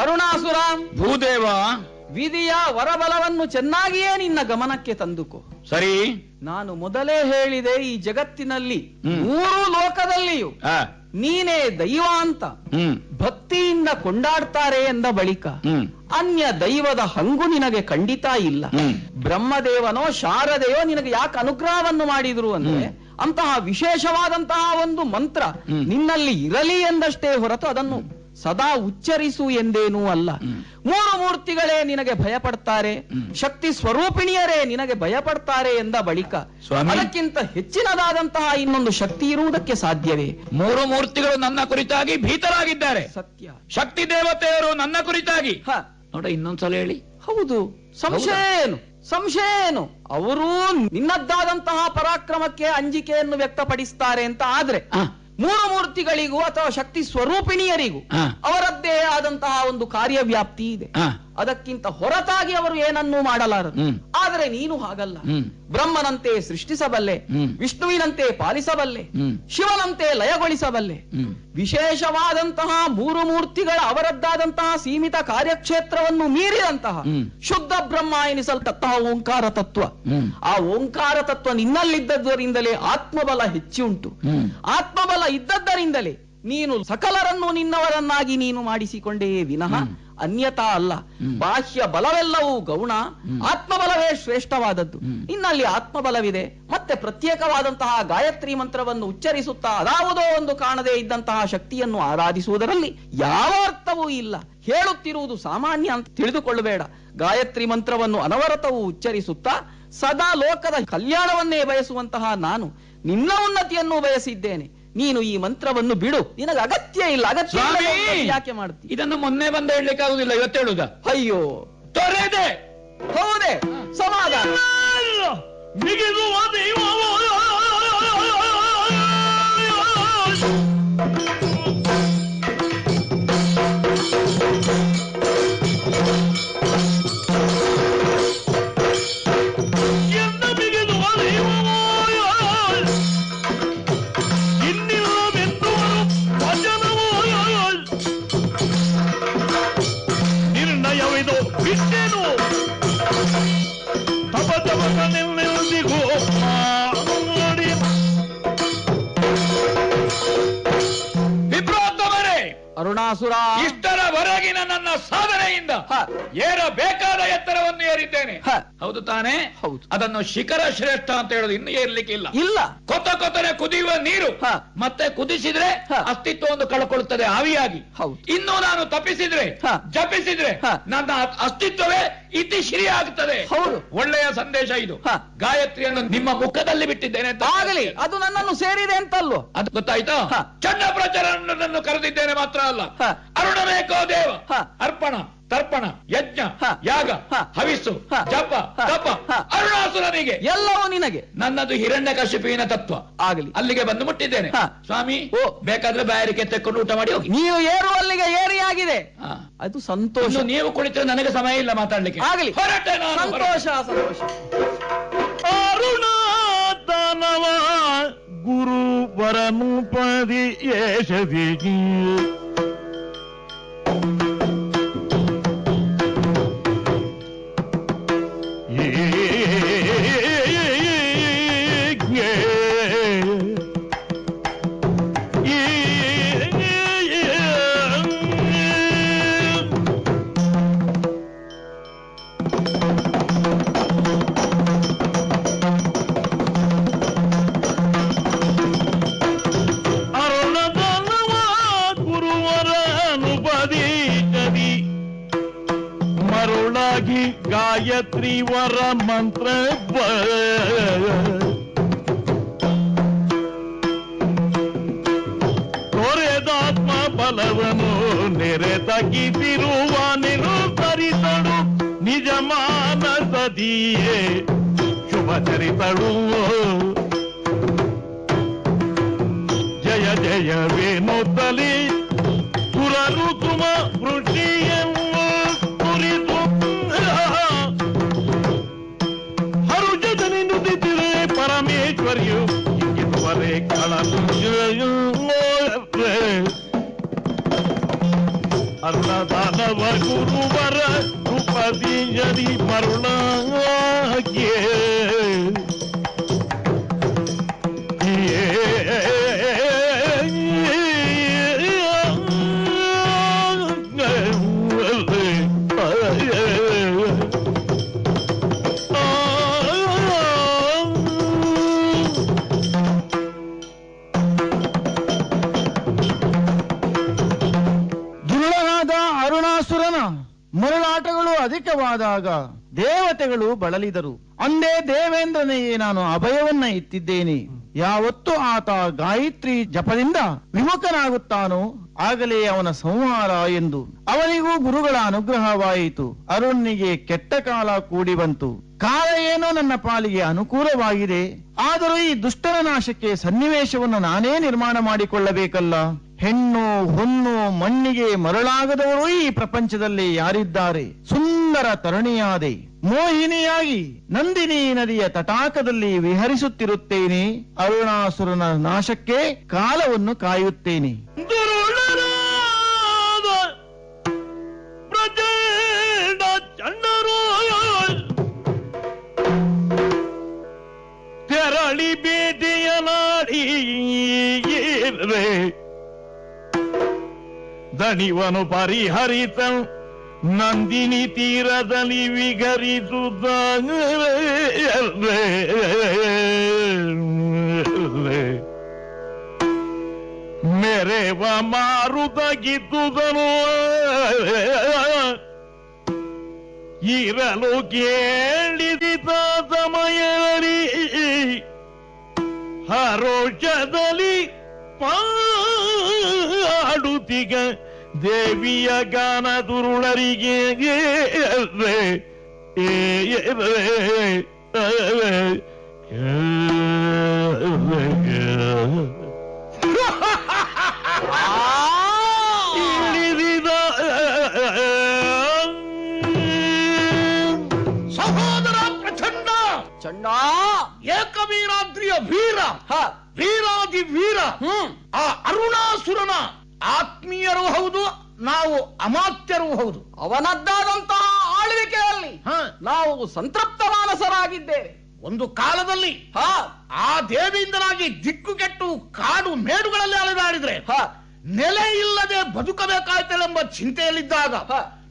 ಅರುಣಾಸುರ, ಭೂದೇವ, ವಿಧಿಯ ವರಬಲವನ್ನು ಚೆನ್ನಾಗಿಯೇ ನಿನ್ನ ಗಮನಕ್ಕೆ ತಂದುಕೋ. ಸರಿ. ನಾನು ಮೊದಲೇ ಹೇಳಿದೆ, ಈ ಜಗತ್ತಿನಲ್ಲಿ 3 ಲೋಕದಲ್ಲಿಯೂ ನೀನೇ ದೈವ ಅಂತ ಭಕ್ತಿಯಿಂದ ಕೊಂಡಾಡ್ತಾರೆ ಎಂದ ಬಳಿಕ ಅನ್ಯ ದೈವದ ಹಂಗು ನಿನಗೆ ಖಂಡಿತ ಇಲ್ಲ. ಬ್ರಹ್ಮದೇವನೋ ಶಾರದೆಯೋ ನಿನಗೆ ಯಾಕೆ ಅನುಗ್ರಹವನ್ನು ಮಾಡಿದ್ರು ಅಂದ್ರೆ ಅಂತಹ ವಿಶೇಷವಾದಂತಹ ಒಂದು ಮಂತ್ರ ನಿನ್ನಲ್ಲಿ ಇರಲಿ ಎಂದಷ್ಟೇ ಹೊರತು ಅದನ್ನು ಸದಾ ಉಚ್ಚರಿಸು ಎಂದೇನೂ ಅಲ್ಲ. 3 ಮೂರ್ತಿಗಳೇ ನಿನಗೆ ಭಯಪಡ್ತಾರೆ, ಶಕ್ತಿ ಸ್ವರೂಪಿಣಿಯರೇ ನಿನಗೆ ಭಯಪಡ್ತಾರೆ ಎಂದ ಬಳಿಕ ಅದಕ್ಕಿಂತ ಹೆಚ್ಚಿನದಾದಂತಹ ಇನ್ನೊಂದು ಶಕ್ತಿ ಇರುವುದಕ್ಕೆ ಸಾಧ್ಯವೇ? 3 ಮೂರ್ತಿಗಳು ನನ್ನ ಕುರಿತಾಗಿ ಭೀತರಾಗಿದ್ದಾರೆ. ಸತ್ಯ. ಶಕ್ತಿ ದೇವತೆಯರು ನನ್ನ ಕುರಿತಾಗಿ ನೋಡ, ಇನ್ನೊಂದ್ಸಲ ಹೇಳಿ. ಹೌದು, ಸಂಶಯ ಏನು? ಅವರೂ ನಿನ್ನದ್ದಾದಂತಹ ಪರಾಕ್ರಮಕ್ಕೆ ಅಂಜಿಕೆಯನ್ನು ವ್ಯಕ್ತಪಡಿಸ್ತಾರೆ ಅಂತ ಆದ್ರೆ 3 ಮೂರ್ತಿಗಳಿಗೂ ಅಥವಾ ಶಕ್ತಿ ಸ್ವರೂಪಿಣಿಯರಿಗೂ ಅವರದ್ದೇ ಆದಂತಹ ಒಂದು ಕಾರ್ಯವ್ಯಾಪ್ತಿ ಇದೆ. ಅದಕ್ಕಿಂತ ಹೊರತಾಗಿ ಅವರು ಏನನ್ನೂ ಮಾಡಲಾರರು. ಆದರೆ ನೀನು ಹಾಗಲ್ಲ. ಬ್ರಹ್ಮನಂತೆ ಸೃಷ್ಟಿಸಬಲ್ಲೆ, ವಿಷ್ಣುವಿನಂತೆ ಪಾಲಿಸಬಲ್ಲೆ, ಶಿವನಂತೆ ಲಯಗೊಳಿಸಬಲ್ಲೆ. ವಿಶೇಷವಾದಂತಹ 3 ಮೂರ್ತಿಗಳ ಅವರದ್ದಾದಂತಹ ಸೀಮಿತ ಕಾರ್ಯಕ್ಷೇತ್ರವನ್ನು ಮೀರಿದಂತಹ ಶುದ್ಧ ಬ್ರಹ್ಮ ಎನಿಸಲ್ಪಟ್ಟಂತಹ ಓಂಕಾರ ತತ್ವ. ಆ ಓಂಕಾರ ತತ್ವ ನಿನ್ನಲ್ಲಿದ್ದದ್ದರಿಂದಲೇ ಆತ್ಮಬಲ ಹೆಚ್ಚಿ ಉಂಟು. ಆತ್ಮಬಲ ಇದ್ದದ್ದರಿಂದಲೇ ನೀನು ಸಕಲರನ್ನು ನಿನ್ನವರನ್ನಾಗಿ ನೀನು ಮಾಡಿಸಿಕೊಂಡೇ ವಿನಃ ಅನ್ಯತಾ ಅಲ್ಲ. ಬಾಹ್ಯ ಬಲವೆಲ್ಲವೂ ಗೌಣ, ಆತ್ಮಬಲವೇ ಶ್ರೇಷ್ಠವಾದದ್ದು. ಇನ್ನಲ್ಲಿ ಆತ್ಮಬಲವಿದೆ. ಮತ್ತೆ ಪ್ರತ್ಯೇಕವಾದಂತಹ ಗಾಯತ್ರಿ ಮಂತ್ರವನ್ನು ಉಚ್ಚರಿಸುತ್ತಾ ಅದಾವುದೋ ಒಂದು ಕಾಣದೇ ಇದ್ದಂತಹ ಶಕ್ತಿಯನ್ನು ಆರಾಧಿಸುವುದರಲ್ಲಿ ಯಾವ ಅರ್ಥವೂ ಇಲ್ಲ. ಹೇಳುತ್ತಿರುವುದು ಸಾಮಾನ್ಯ ಅಂತ ತಿಳಿದುಕೊಳ್ಳಬೇಡ. ಗಾಯತ್ರಿ ಮಂತ್ರವನ್ನು ಅನವರತವೂ ಉಚ್ಚರಿಸುತ್ತಾ ಸದಾ ಲೋಕದ ಕಲ್ಯಾಣವನ್ನೇ ಬಯಸುವಂತಹ ನಾನು ನಿನ್ನ ಉನ್ನತಿಯನ್ನು ಬಯಸಿದ್ದೇನೆ. ನೀನು ಈ ಮಂತ್ರವನ್ನು ಬಿಡು, ನಿನಗೆ ಅಗತ್ಯ ಇಲ್ಲ. ಅಗತ್ಯ ಯಾಕೆ ಮಾಡ್ತೀನಿ? ಇದನ್ನು ಮೊನ್ನೆ ಬಂದ ಹೇಳಲಿಕ್ಕೆ ಆಗುದಿಲ್ಲ, ಇವತ್ತು ಹೇಳುದ? ಅಯ್ಯೋ, ತೊರೆದೆ. ಹೌದೇ, ಸಮಾಧಾನ. ಬಿಗಿದುವ ದೈವ ಬಿಟ್ಟೇನು ತಪ ತಪನೆಲ್ಲೆಂದಿಗೂ ಮಾಡಿ ವಿಭ್ರಾಂತವರೇ ಅರುಣಾಸುರ, ಇಷ್ಟರವರೆಗಿನ ನನ್ನ ಸಾಧನೆಯಿಂದ ಏರಬೇಕಾದ ಎತ್ತರವನ್ನು ಏರಿದ್ದೇನೆ. ಹೌದು ತಾನೇ? ಹೌದು. ಅದನ್ನು ಶಿಖರ ಶ್ರೇಷ್ಠ ಅಂತ ಹೇಳೋದು ಇನ್ನು ಏರ್ಲಿಕ್ಕೆ ಇಲ್ಲ. ಕೊತನೆ ಕುದಿಯುವ ನೀರು ಮತ್ತೆ ಕುದಿಸಿದ್ರೆ ಅಸ್ತಿತ್ವವನ್ನು ಕಳ್ಕೊಳ್ಳುತ್ತದೆ ಆವಿಯಾಗಿ. ಇನ್ನು ನಾನು ತಪ್ಪಿಸಿದ್ರೆ ಜಪಿಸಿದ್ರೆ ನನ್ನ ಅಸ್ತಿತ್ವವೇ ಇತಿಶ್ರೀ ಆಗುತ್ತದೆ. ಹೌದು, ಒಳ್ಳೆಯ ಸಂದೇಶ ಇದು. ಗಾಯತ್ರಿಯನ್ನು ನಿಮ್ಮ ಮುಖದಲ್ಲಿ ಬಿಟ್ಟಿದ್ದೇನೆ ಅಂತ ಆಗಲಿ, ಅದು ನನ್ನನ್ನು ಸೇರಿದೆ ಅಂತಲ್ವೋ? ಅದು ಗೊತ್ತಾಯ್ತಾ? ಚಂಡ ಪ್ರಚಾರವನ್ನು ಕರೆದಿದ್ದೇನೆ ಮಾತ್ರ ಅಲ್ಲ, ಅರುಣಬೇಕೋ ದೇವ, ಅರ್ಪಣ, ತರ್ಪಣ, ಯಜ್ಞ, ಯಾಗ, ಹವಿಸ್ಸು, ಜಪ, ತಪ, ಅರುಣಾಸುರನಿಗೆ ಎಲ್ಲವೂ ನಿನಗೆ. ನನ್ನದು ಹಿರಣ್ಯಕಶಿಪುವಿನ ತತ್ವ. ಆಗಲಿ, ಅಲ್ಲಿಗೆ ಬಂದು ಮುಟ್ಟಿದ್ದೇನೆ. ಸ್ವಾಮಿ, ಬೇಕಾದ್ರೆ ಬಾಯಾರಿಕೆ ತೆಕ್ಕೊಂಡು ಊಟ ಮಾಡಿ ಹೋಗಿ. ನೀವು ಏರುವಲ್ಲಿಗೆ ಏರಿಯಾಗಿದೆ, ಅದು ಸಂತೋಷ. ನೀವು ಕುಳಿತರೆ ನನಗೆ ಸಮಯ ಇಲ್ಲ ಮಾತಾಡ್ಲಿಕ್ಕೆ. ಆಗಲಿ, ಹೊರಟೆ ನಾನು. ಸಂತೋಷ ಸಂತೋಷ. ಅರುಣಾತನವ ಗುರುವರನು ಪದಿ ಯಶದಿ ಗಾಯತ್ರಿ ವರ ಮಂತ್ರ ತೊರೆದಾತ್ಮ ಬಲ ಒದಗಿಸಿರುವ ನಿರುತ್ತರಿತಳು ನಿಜ ಮಾನಸದಿಯೇ ಶುಭ ಚರಿತಳು ಜಯ ಜಯವೇನುತ್ತಲಿ ಸುರರು ತುಮ ವೃಷ್ಟಿಯನ್ನು ಕುರಿತು ಹರುಜನಿ ನುಡಿದಿರೆ ಪರಮೇಶ್ವರಿಯು ಇದುವರೆ ಕಳಲು ಅರುಣದಾನವ ಗುರುವರ ರೂಪದಿಯರಿ ಮರುಳಾಗೆ ಮರುಳಾಟಗಳು ಅಧಿಕವಾದಾಗ ದೇವತೆಗಳು ಬಳಲಿದರು. ಅಂದೇ ದೇವೇಂದ್ರನಿಗೆ ನಾನು ಅಭಯವನ್ನ ಇತ್ತಿದ್ದೇನೆ. ಯಾವತ್ತು ಆತ ಗಾಯತ್ರಿ ಜಪದಿಂದ ವಿಮುಖನಾಗುತ್ತಾನೋ ಆಗಲೇ ಅವನ ಸಂಹಾರ ಎಂದು. ಅವನಿಗೂ ಗುರುಗಳ ಅನುಗ್ರಹವಾಯಿತು. ಅರುಣ್ಣಿಗೆ ಕೆಟ್ಟ ಕಾಲ ಕೂಡಿ ಬಂತು. ಕಾಲ ಏನೋ ನನ್ನ ಪಾಲಿಗೆ ಅನುಕೂಲವಾಗಿದೆ. ಆದರೂ ಈ ದುಷ್ಟನ ನಾಶಕ್ಕೆ ಸನ್ನಿವೇಶವನ್ನು ನಾನೇ ನಿರ್ಮಾಣ ಮಾಡಿಕೊಳ್ಳಬೇಕಲ್ಲ. ಹೆಣ್ಣು ಹೊನ್ನು ಮಣ್ಣಿಗೆ ಮರಳಾಗದವರು ಈ ಪ್ರಪಂಚದಲ್ಲಿ ಯಾರಿದ್ದಾರೆ? ಸುಂದರ ತರುಣಿಯಾದೆ ಮೋಹಿನಿಯಾಗಿ ನಂದಿನಿ ನದಿಯ ತಟಾಕದಲ್ಲಿ ವಿಹರಿಸುತ್ತಿರುತ್ತೇನೆ. ಅರುಣಾಸುರನ ನಾಶಕ್ಕೆ ಕಾಲವನ್ನು ಕಾಯುತ್ತೇನೆ. ತೆರಳಿ ಬೇಟೆಯ ನಾಡಿ ದಣಿವನು ಪರಿಹರಿತ ನಂದಿನಿ ತೀರದಲ್ಲಿ ವಿಗರಿಸುತ್ತ ಮೆರೆವ ಮಾರುತಗಿದ್ದುದನು ಇರಲು ಕೇಳಿದ ಸಮಯದಲ್ಲಿ ಹರೋಷದಲ್ಲಿ ಪಾಡುತ್ತಿಗ ದೇವಿಯ ಗಾನ ದುರುಳರಿಗೆ ಇಳಿದಿದ ಸಹೋದರ ಪ್ರಚಂಡ ಚಂಡ ಏಕವೀರಾದ್ರಿಯ ವೀರ ವೀರಾದಿ ವೀರ ಆ ಅರುಣಾಸುರನ ಆತ್ಮೀಯರೂ ಹೌದು, ನಾವು ಅಮಾತ್ಯರೂ ಹೌದು. ಅವನದ್ದಾದಂತಹ ಆಳ್ವಿಕೆಯಲ್ಲಿ ನಾವು ಸಂತೃಪ್ತ ಮಾನಸರಾಗಿದ್ದೇವೆ. ಒಂದು ಕಾಲದಲ್ಲಿ ಆ ದೇವಿಯಿಂದಲಾಗಿ ದಿಕ್ಕು ಕೆಟ್ಟು ಕಾಡು ಮೇಡುಗಳಲ್ಲಿ ಅಲೆದಾಡಿದ್ರೆ ನೆಲೆ ಇಲ್ಲದೆ ಬದುಕಬೇಕಾಯ್ತಳೆಂಬ ಚಿಂತೆಯಲ್ಲಿದ್ದಾಗ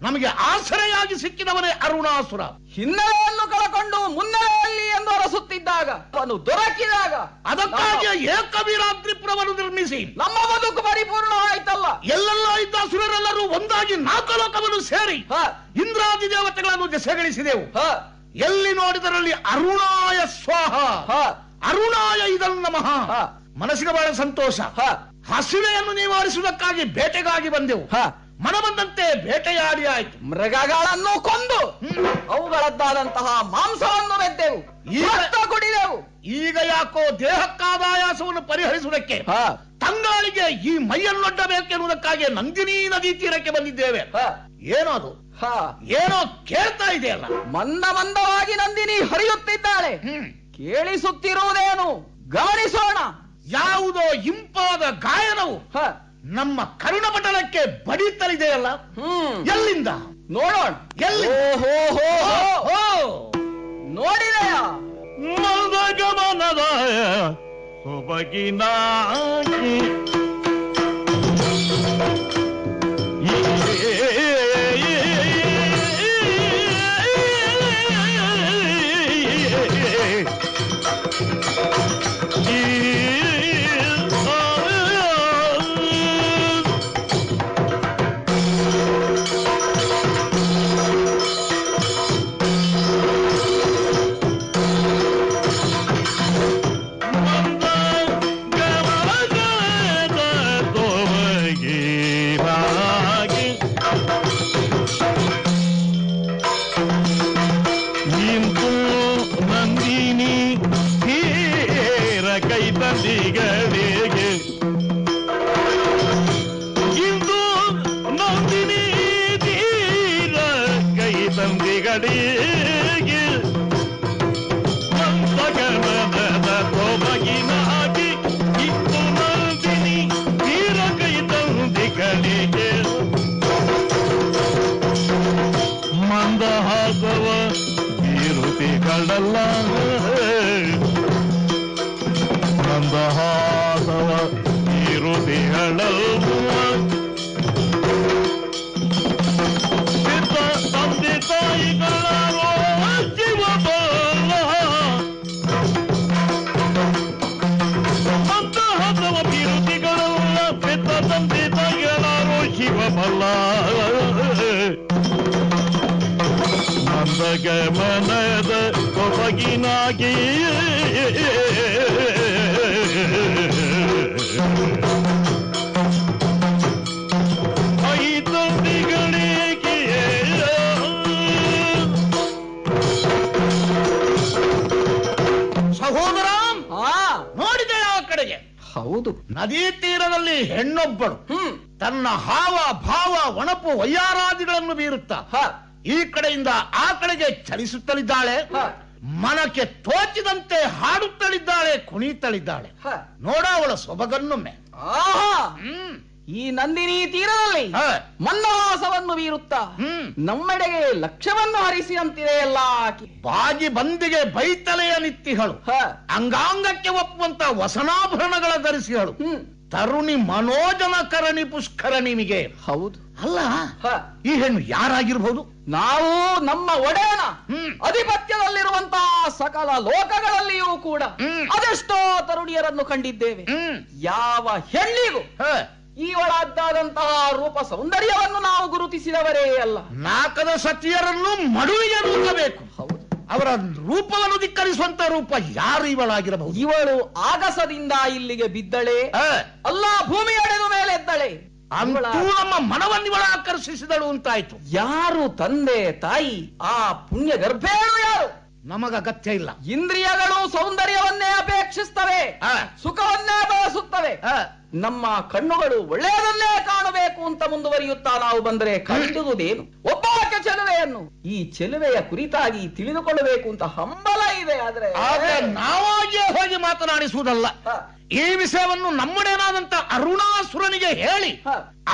ನಮಗೆ ಆಸರೆಯಾಗಿ ಸಿಕ್ಕಿದವನೇ ಅರುಣಾಸುರ. ಹಿನ್ನೆಲೆಯನ್ನು ಕಳಕೊಂಡು ಮುನ್ನೆಲೆಯಲ್ಲಿ ಎಂದು ಅರಸುತ್ತಿದ್ದಾಗ ಅವನು ದೊರಕಿದಾಗ ಅದಕ್ಕಾಗಿ ಏಕವೀರಾದ್ರಿಪುರವನ್ನು ನಿರ್ಮಿಸಿ ನಮ್ಮ ಬದುಕು ಪರಿಪೂರ್ಣವಾಯ್ತಲ್ಲ. ಎಲ್ಲೆಲ್ಲ ಇದ್ದ ಸುರರೆಲ್ಲರೂ ಒಂದಾಗಿ ನಾಲ್ಕಲೋಕವನ್ನು ಸೇರಿ ಇಂದ್ರಾದಿ ದೇವತೆಗಳನ್ನು ದೆಸೆಗಳಿಸಿದೆವು. ಎಲ್ಲಿ ನೋಡಿದರಲ್ಲಿ ಅರುಣಾಯ ಸ್ವಾಹ, ಅರುಣಾಯ ಇದನ್ನು ನಮಃ. ಮನಸ್ಸಿಗೆ ಬಹಳ ಸಂತೋಷ. ಹಸಿವೆಯನ್ನು ನಿವಾರಿಸುವುದಕ್ಕಾಗಿ ಬೇಟೆಗಾಗಿ ಬಂದೆವು. ಮನ ಬಂದಂತೆ ಬೇಟೆಯಾಡಿ ಆಯ್ತು. ಮೃಗಗಳನ್ನು ಕೊಂದು ಅವುಗಳದ್ದಾದಂತಹ ಮಾಂಸವನ್ನು ಮೆದ್ದೆವು, ಕುಡಿದೆವು. ಈಗ ಯಾಕೋ ದೇಹಕ್ಕಾದ ಆಯಾಸವನ್ನು ಪರಿಹರಿಸುವುದಕ್ಕೆ ತಂಗಾಳಿಗೆ ಈ ಮೈಯನ್ನೊಡ್ಡಬೇಕೆನ್ನುವುದಕ್ಕಾಗಿ ನಂದಿನಿ ನದಿ ತೀರಕ್ಕೆ ಬಂದಿದ್ದೇವೆ. ಏನದು ಏನೋ ಕೇಳ್ತಾ ಇದೆಯಲ್ಲ. ಮಂದ ಮಂದವಾಗಿ ನಂದಿನಿ ಹರಿಯುತ್ತಿದ್ದಾಳೆ. ಕೇಳಿಸುತ್ತಿರುವುದೇನು ಗಮನಿಸೋಣ. ಯಾವುದೋ ಇಂಪಾದ ಗಾಯನವು ನಮ್ಮ ಕರುಣಪಟಲಕ್ಕೆ ಬಡಿತಲಿದೆಯಲ್ಲ. ಎಲ್ಲಿಂದ ನೋಡೋಣ. ಎಲ್ಲಿ ನೋಡಿದೆಯಾ? ಮದ ಗಮನದ ಸೊಬಗಿನಾಗಿ ತಂದೆ ತಾಯಿಗಳ ಜೀವಬಲ್ಲ ಅಂತಹದವ ಬಿರುದಿಗಳೆಲ್ಲ ಪೆತ್ತ ತಂದೆ ತಾಯಿಗಳಾರೋ ಶಿವಬಲ್ಲ ನಂದಗಮನದ ಕೊರಗಿನಾಗಿ ಐದಂದಿಗಳಿಗೆ ಸಹೋದರ ನೋಡಿದೆ ಆ ಕಡೆಗೆ. ಹೌದು, ನದಿ ತೀರದಲ್ಲಿ ಹೆಣ್ಣೊಬ್ಬಳು ತನ್ನ ಹಾವ ಭಾವ ಒಣಪು ವಯ್ಯಾರಾದಿಗಳನ್ನು ಬೀರುತ್ತಾ ಈ ಕಡೆಯಿಂದ ಆ ಕಡೆಗೆ ಚಲಿಸುತ್ತಲಿದ್ದಾಳೆ. ಮನಕ್ಕೆ ತೋಚಿದಂತೆ ಹಾಡುತ್ತಲಿದ್ದಾಳೆ, ಕುಣಿಯುತ್ತಲಿದ್ದಾಳೆ. ನೋಡ ಅವಳ ಸೊಬಗನ್ನೊಮ್ಮೆ. ಈ ನಂದಿನಿ ತೀರದಲ್ಲಿ ಮನ್ನಹಾಸವನ್ನು ಬೀರುತ್ತಾ ನಮ್ಮೆಡೆಗೆ ಲಕ್ಷ್ಯವನ್ನು ಹರಿಸಿದಂತಿದೆ ಎಲ್ಲ ಆಕೆ. ಬಾಗಿ ಬಂದಿಗೆ ಬೈತಲೆಯ ನಿತ್ತಿಗಳು, ಅಂಗಾಂಗಕ್ಕೆ ಒಪ್ಪುವಂತ ವಸನಾಭರಣಗಳ ಧರಿಸಿಗಳು, ತರುಣಿ ಮನೋಜನ ಕರಣಿ ಪುಷ್ಕರಣಿಮಿಗೆ. ಹೌದು, ಅಲ್ಲ ಈ ಹೆಣ್ಣು ಯಾರಾಗಿರ್ಬಹುದು? ನಾವು ನಮ್ಮ ಒಡೆಯನ ಅಧಿಪತ್ಯದಲ್ಲಿರುವಂತಹ ಸಕಲ ಲೋಕಗಳಲ್ಲಿಯೂ ಕೂಡ ಅದೆಷ್ಟೋ ತರುಣಿಯರನ್ನು ಕಂಡಿದ್ದೇವೆ. ಯಾವ ಹೆಣ್ಣಿಗೂ ಇವಳದ್ದಾದಂತಹ ರೂಪ ಸೌಂದರ್ಯವನ್ನು ನಾವು ಗುರುತಿಸಿದವರೇ ಅಲ್ಲ. ನಾಕದ ಸತಿಯರನ್ನು ಮಡುವಿಗೆ ನೂಕಬೇಕು. ಹೌದು, ಅವರ ರೂಪವನ್ನು ಧಿಕ್ಕರಿಸುವಂತ ರೂಪ ಯಾರು ಇವಳಾಗಿರಬಹುದು? ಇವಳು ಆಗಸದಿಂದ ಇಲ್ಲಿಗೆ ಬಿದ್ದಳೆ, ಅಲ್ಲ ಭೂಮಿ ಅಡೆದ ಮೇಲೆ ಎದ್ದಳೆ. ಅಂತೂ ನಮ್ಮ ಮನವನ್ನು ಇವಳ ಆಕರ್ಷಿಸಿದಳು ಅಂತಾಯ್ತು. ಯಾರು ತಂದೆ ತಾಯಿ ಆ ಪುಣ್ಯ ಗರ್ಭೇಳು ಯಾರು? ನಮಗ ಅಗತ್ಯ ಇಲ್ಲ. ಇಂದ್ರಿಯಗಳು ಸೌಂದರ್ಯವನ್ನೇ ಅಪೇಕ್ಷಿಸ್ತವೆ, ಸುಖವನ್ನೇ ಬಯಸುತ್ತವೆ. ನಮ್ಮ ಕಣ್ಣುಗಳು ಒಳ್ಳೆಯದನ್ನೇ ಕಾಣಬೇಕು ಅಂತ ಮುಂದುವರಿಯುತ್ತಾ ನಾವು ಬಂದರೆ ಕಂಡುವುದೇನು? ಒಬ್ಬಾಕೆ ಚೆಲುವೆಯನ್ನು, ಈ ಚೆಲುವೆಯ ಕುರಿತಾಗಿ ತಿಳಿದುಕೊಳ್ಳಬೇಕು ಅಂತ ಹಂಬಲ ಇದೆ. ಆದ್ರೆ ನಾವಾಗಿಯೇ ಹೋಗಿ ಮಾತನಾಡಿಸುವುದಲ್ಲ. ಈ ವಿಷಯವನ್ನು ನಮ್ಮಡೇನಾದಂತ ಅರುಣಾಸುರನಿಗೆ ಹೇಳಿ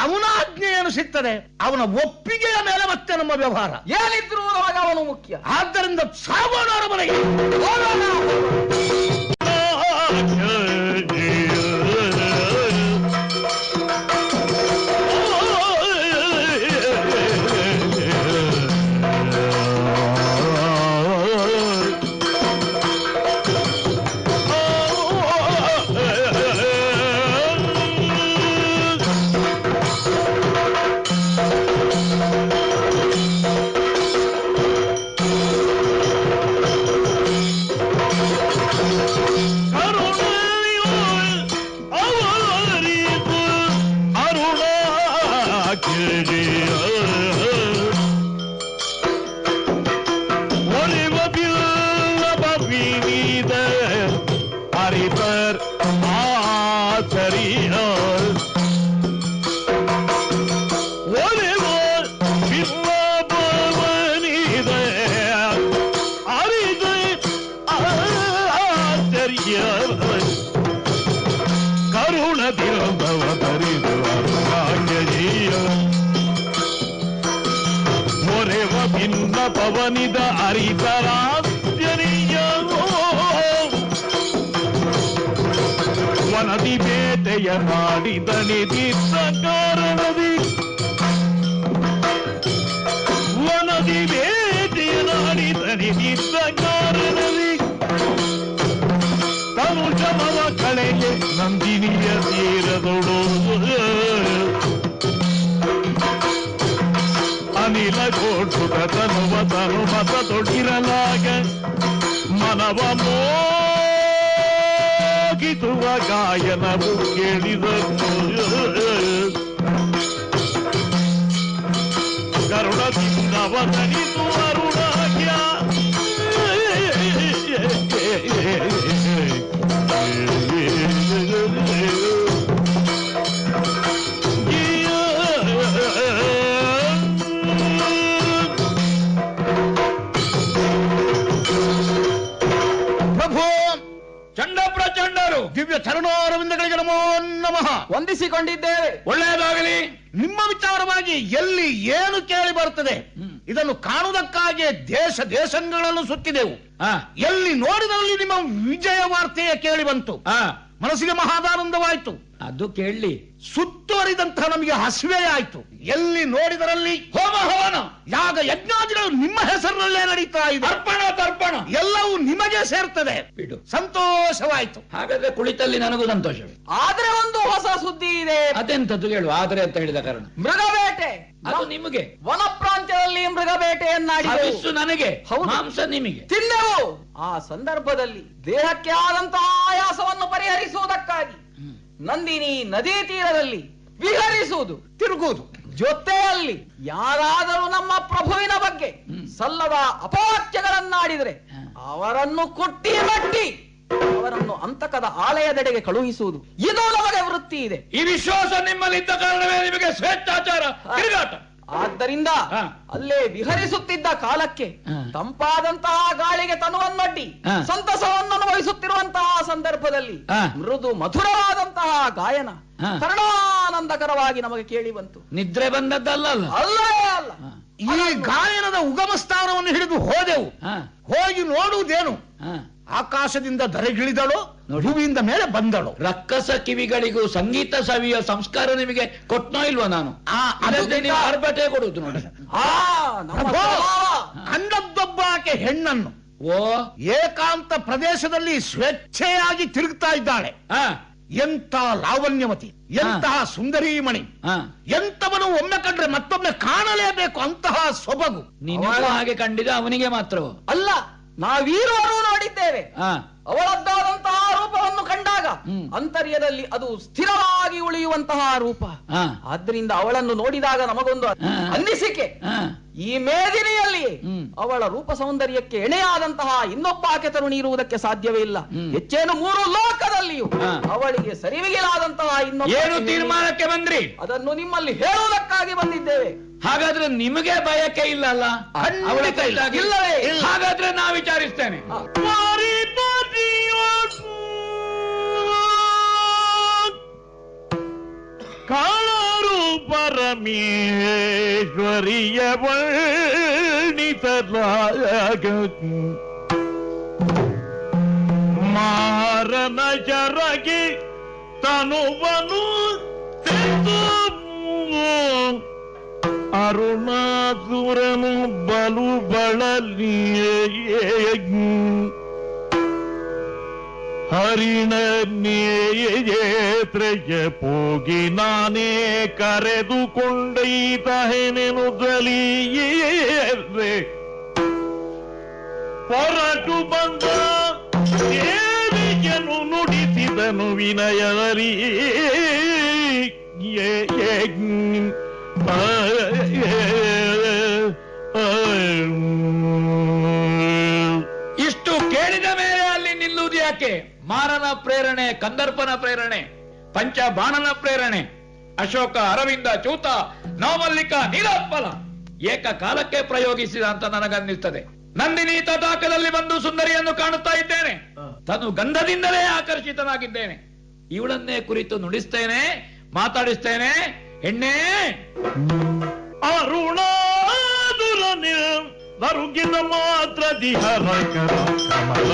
ಅವನ ಆಜ್ಞೆಯನ್ನು ಸಿಗ್ತದೆ. ಅವನ ಒಪ್ಪಿಗೆಯ ಮೇಲೆ ಮತ್ತೆ ನಮ್ಮ ವ್ಯವಹಾರ. ಏನಿದ್ರು ನಮಗೆ ಅವನು ಮುಖ್ಯ. ಆದ್ದರಿಂದ ಸಾಗೋಣರ ಮನೆಗೆ ಪವನಿದ ಅರಿತರಾಸ್ಯನಿಯ ವನದಿ ಬೇಟೆಯ ಮಾಡಿದನಿದಿದ್ದ ಕಾರಣದಿ ವನದಿ ಬೇಟೆಯ ಮಾಡಿದನಿದಿದ್ದ ಕಾರಣದಿ ತನು ಶಮವ ಕಳೆಗೆ ನಂದಿನಿಯ ತೀರದೊಡು ಅನಿಲ ಘೋಷುತ ತನುವ ತನುಮತ ತೊಡಿರಲಾಗ ಮನವ ಮೋಗಿಸುವ ಗಾಯನವು ಕೇಳಿದನು. ಕರುಣದಿಂದವ ತನಿತು ಅರುಣಾಗ್ಯ ಚಂಡಪ್ರಚಂಡರು ದಿವ್ಯ ಚರಣಾರವಿಂದಗಳಿಗೆ ನಮೋ ನಮಃ. ವಂದಿಸಿಕೊಂಡಿದ್ದೇವೆ. ಒಳ್ಳೆಯದಾಗಲಿ. ನಿಮ್ಮ ವಿಚಾರವಾಗಿ ಎಲ್ಲಿ ಏನು ಕೇಳಿ ಬರುತ್ತದೆ ಇದನ್ನು ಕಾಣುವುದಕ್ಕಾಗಿ ದೇಶ ದೇಶಗಳನ್ನು ಸುತ್ತಿದೆವು. ಎಲ್ಲಿ ನೋಡಿದಲ್ಲಿ ನಿಮ್ಮ ವಿಜಯ ವಾರ್ತೆಯ ಕೇಳಿ ಬಂತು. ಮನಸ್ಸಿಗೆ ಮಹಾದಾನಂದವಾಯ್ತು. ಅದು ಕೇಳಲಿ. ಸುತ್ತುವರಿದಂತಹ ನಮಗೆ ಹಸಿವೆ ಆಯ್ತು. ಎಲ್ಲಿ ನೋಡಿದರಲ್ಲಿ ಹೋಮ ಹವನ ಯಾಗ ಯಜ್ಞಾದಿಗಳು ನಿಮ್ಮ ಹೆಸರಿನಲ್ಲೇ ನಡೀತಾ ಇದೆ. ಅರ್ಪಣ ತರ್ಪಣ ಎಲ್ಲವೂ ನಿಮಗೆ ಸೇರ್ತದೆ. ಬಿಡು, ಸಂತೋಷವಾಯ್ತು. ಹಾಗಾದ್ರೆ ಕುಳಿತಲ್ಲಿ ನನಗೂ ಸಂತೋಷವೇ. ಆದ್ರೆ ಒಂದು ಹೊಸ ಸುದ್ದಿ ಇದೆ. ಅದೆಂತದ್ದು ಹೇಳು. ಆದ್ರೆ ಅಂತ ಹೇಳಿದ ಕಾರಣ ಮೃಗಬೇಟೆ. ಅದು ನಿಮಗೆ. ವನ ಪ್ರಾಂತ್ಯದಲ್ಲಿ ಮೃಗಬೇಟೆಯನ್ನಾಡಿದೆವು. ಹವಿಸ್ಸು ನನಗೆ, ಹೌದು. ಮಾಂಸ ನಿಮಗೆ. ತಿಂದೆವು. ಆ ಸಂದರ್ಭದಲ್ಲಿ ದೇಹಕ್ಕೆ ಆದಂತಹ ಆಯಾಸವನ್ನು ಪರಿಹರಿಸುವುದಕ್ಕಾಗಿ ನಂದಿನಿ ನದಿ ತೀರದಲ್ಲಿ ವಿಹರಿಸುವುದು, ತಿರುಗುವುದು, ಜೊತೆಯಲ್ಲಿ ಯಾರಾದರೂ ನಮ್ಮ ಪ್ರಭುವಿನ ಬಗ್ಗೆ ಸಲ್ಲದ ಅಪವಾಕ್ಯಗಳನ್ನಾಡಿದರೆ ಅವರನ್ನು ಕುಟ್ಟಿ ಮಟ್ಟಿ ಅವರನ್ನು ಅಂತಕದ ಆಲಯದೆಡೆಗೆ ಕಳುಹಿಸುವುದು, ಇದು ನಮಗೆ ವೃತ್ತಿ ಇದೆ. ಈ ವಿಶ್ವಾಸ ನಿಮ್ಮಲ್ಲಿದ್ದ ಕಾರಣವೇ ನಿಮಗೆ ಸ್ವೇಚ್ಛಾಚಾರ ತಿರುಗಾಟ. ಆದ್ದರಿಂದ ಹಾ. ಅಲ್ಲೇ ವಿಹರಿಸುತ್ತಿದ್ದ ಕಾಲಕ್ಕೆ ಹಾ. ತಂಪಾದಂತಹ ಗಾಳಿಗೆ ತನುವನ್ನೊಡ್ಡಿ ಹಾ. ಸಂತಸವನ್ನು ಅನುಭವಿಸುತ್ತಿರುವಂತಹ ಸಂದರ್ಭದಲ್ಲಿ ಹಾ. ಮೃದು ಮಧುರವಾದಂತಹ ಗಾಯನ ಹಾ. ಕರುಣಾನಂದಕರವಾಗಿ ನಮಗೆ ಕೇಳಿ ಬಂತು. ನಿದ್ರೆ ಬಂದದ್ದಲ್ಲ. ಅಲ್ಲವೇ ಅಲ್ಲ. ಈ ಗಾಯನದ ಉಗಮ ಸ್ಥಾನವನ್ನು ಹಿಡಿದು ಹೋದೆವು. ಹೋಗಿ ನೋಡುವುದೇನು? ಆಕಾಶದಿಂದ ಧರೆಗಿಳಿದಳು, ಭೂಮಿಯಿಂದ ಮೇಲೆ ಬಂದಳು. ರಕ್ಕಸ ಕಿವಿಗಳಿಗೂ ಸಂಗೀತ ಸವಿಯ ಸಂಸ್ಕಾರ ನಿಮಗೆ ಕೊಟ್ನೋ ಇಲ್ವಾ ನಾನು? ಅದಕ್ಕೆ ನೀವು ಆರ್ಭಟೆ ಕೊಡುವುದು ನೋಡಿ. ಕಂಡದ್ದೊಬ್ಬಾಕೆ ಹೆಣ್ಣನ್ನು ಓ ಏಕಾಂತ ಪ್ರದೇಶದಲ್ಲಿ ಸ್ವೇಚ್ಛೆಯಾಗಿ ತಿರುಗ್ತಾ ಇದ್ದಾಳೆ. ಎಂತ ಲಾವಣ್ಯವತಿ, ಎಂತಹ ಸುಂದರೀಮಣಿ, ಎಂತವನು ಒಮ್ಮೆ ಕಂಡ್ರೆ ಮತ್ತೊಮ್ಮೆ ಕಾಣಲೇಬೇಕು ಅಂತಹ ಸೊಬಗು. ನೀನು ಹಾಗೆ ಕಂಡಿದ ಅವನಿಗೆ ಮಾತ್ರ ಅಲ್ಲ, ನಾವೀರುವರು ನೋಡಿದ್ದೇವೆ. ಅವಳದ್ದಾದಂತಹ ರೂಪವನ್ನು ಕಂಡಾಗ ಅಂತರ್ಯದಲ್ಲಿ ಅದು ಸ್ಥಿರವಾಗಿ ಉಳಿಯುವಂತಹ ರೂಪ. ಆದ್ರಿಂದ ಅವಳನ್ನು ನೋಡಿದಾಗ ನಮಗೊಂದು ಅನ್ನಿಸಿಕೆ, ಈ ಮೇದಿನಿಯಲ್ಲಿ ಅವಳ ರೂಪ ಸೌಂದರ್ಯಕ್ಕೆ ಎಣೆಯಾದಂತಹ ಇನ್ನೊಬ್ಬ ಆಕೆ ತರುಣಿ ಇರುವುದಕ್ಕೆ ಸಾಧ್ಯವೇ ಇಲ್ಲ. ಹೆಚ್ಚೇನು 3 ಲೋಕದಲ್ಲಿಯೂ ಅವಳಿಗೆ ಸರಿವಿಗಿಲಾದಂತಹ ಇನ್ನೊಬ್ಬ. ಏನು ತೀರ್ಮಾನಕ್ಕೆ ಬಂದ್ರಿ? ಅದನ್ನು ನಿಮ್ಮಲ್ಲಿ ಹೇಳುವುದಕ್ಕಾಗಿ ಬಂದಿದ್ದೇವೆ. ಹಾಗಾದ್ರೆ ನಿಮಗೆ ಬಯಕೆ ಇಲ್ಲ ಅಲ್ಲ? ಇಲ್ಲವೇ? ಹಾಗಾದ್ರೆ ನಾ ವಿಚಾರಿಸ್ತೇನೆ. ಕಾಳರು ಪರಮೇಶ್ವರಿಯ ವರ್ಣಿಸಲಾಗ ಮಾರನ ಜರಗಿ ತನುವನು ಅರುಣಾಸುರನು ಬಲು ಬಳಲಿಯೇ ಹರಿಣ ನೇಯೇತ್ರಯ ಪೋಗಿ ನಾನೇ ಕರೆದುಕೊಂಡೈತಹೆನೆನು ದಲಿಯೇ ಹೊರಟು ಬಂದ ದೇವಿಯನ್ನು ನುಡಿಸಿದನು ವಿನಯದಲ್ಲಿ. ಇಷ್ಟು ಕೇಳಿದ ಮೇಲೆ ಅಲ್ಲಿ ನಿಲ್ಲುವುದು ಯಾಕೆ? ಮಾರನ ಪ್ರೇರಣೆ, ಕಂದರ್ಪನ ಪ್ರೇರಣೆ, ಪಂಚಬಾಣನ ಪ್ರೇರಣೆ, ಅಶೋಕ, ಅರವಿಂದ, ಚೂತ, ನವಮಲ್ಲಿಕ, ನೀಲೋತ್ಪಲ ಏಕಕಾಲಕ್ಕೆ ಪ್ರಯೋಗಿಸಿದ ಅಂತ ನನಗನ್ನಿಸ್ತದೆ. ನಂದಿನಿ ತಟಾಕದಲ್ಲಿ ಬಂದು ಸುಂದರಿಯನ್ನು ಕಾಣುತ್ತಾ ಇದ್ದೇನೆ. ತನು ಗಂಧದಿಂದಲೇ ಆಕರ್ಷಿತನಾಗಿದ್ದೇನೆ. ಇವಳನ್ನೇ ಕುರಿತು ನುಡಿಸ್ತೇನೆ, ಮಾತಾಡಿಸ್ತೇನೆ. ಹೆಣ್ಣೆ, ಅರುಣಾದುರನೆ ನರುಗಿದ ಮಾತ್ರ ದಿಹರ ಕಮಲ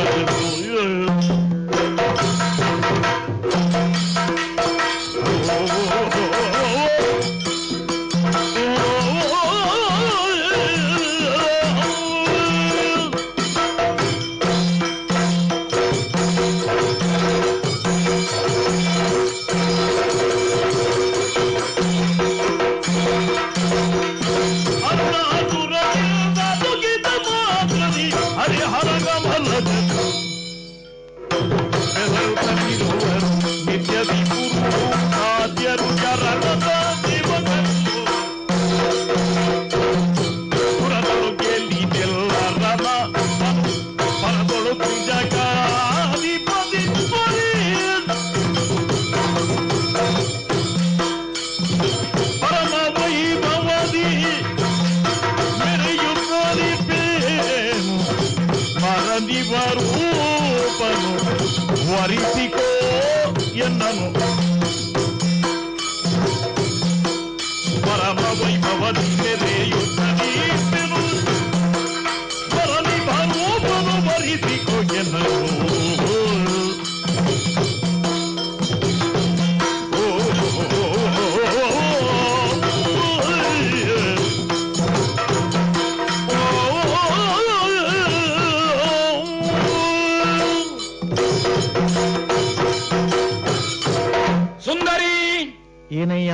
ಏನಯ್ಯ?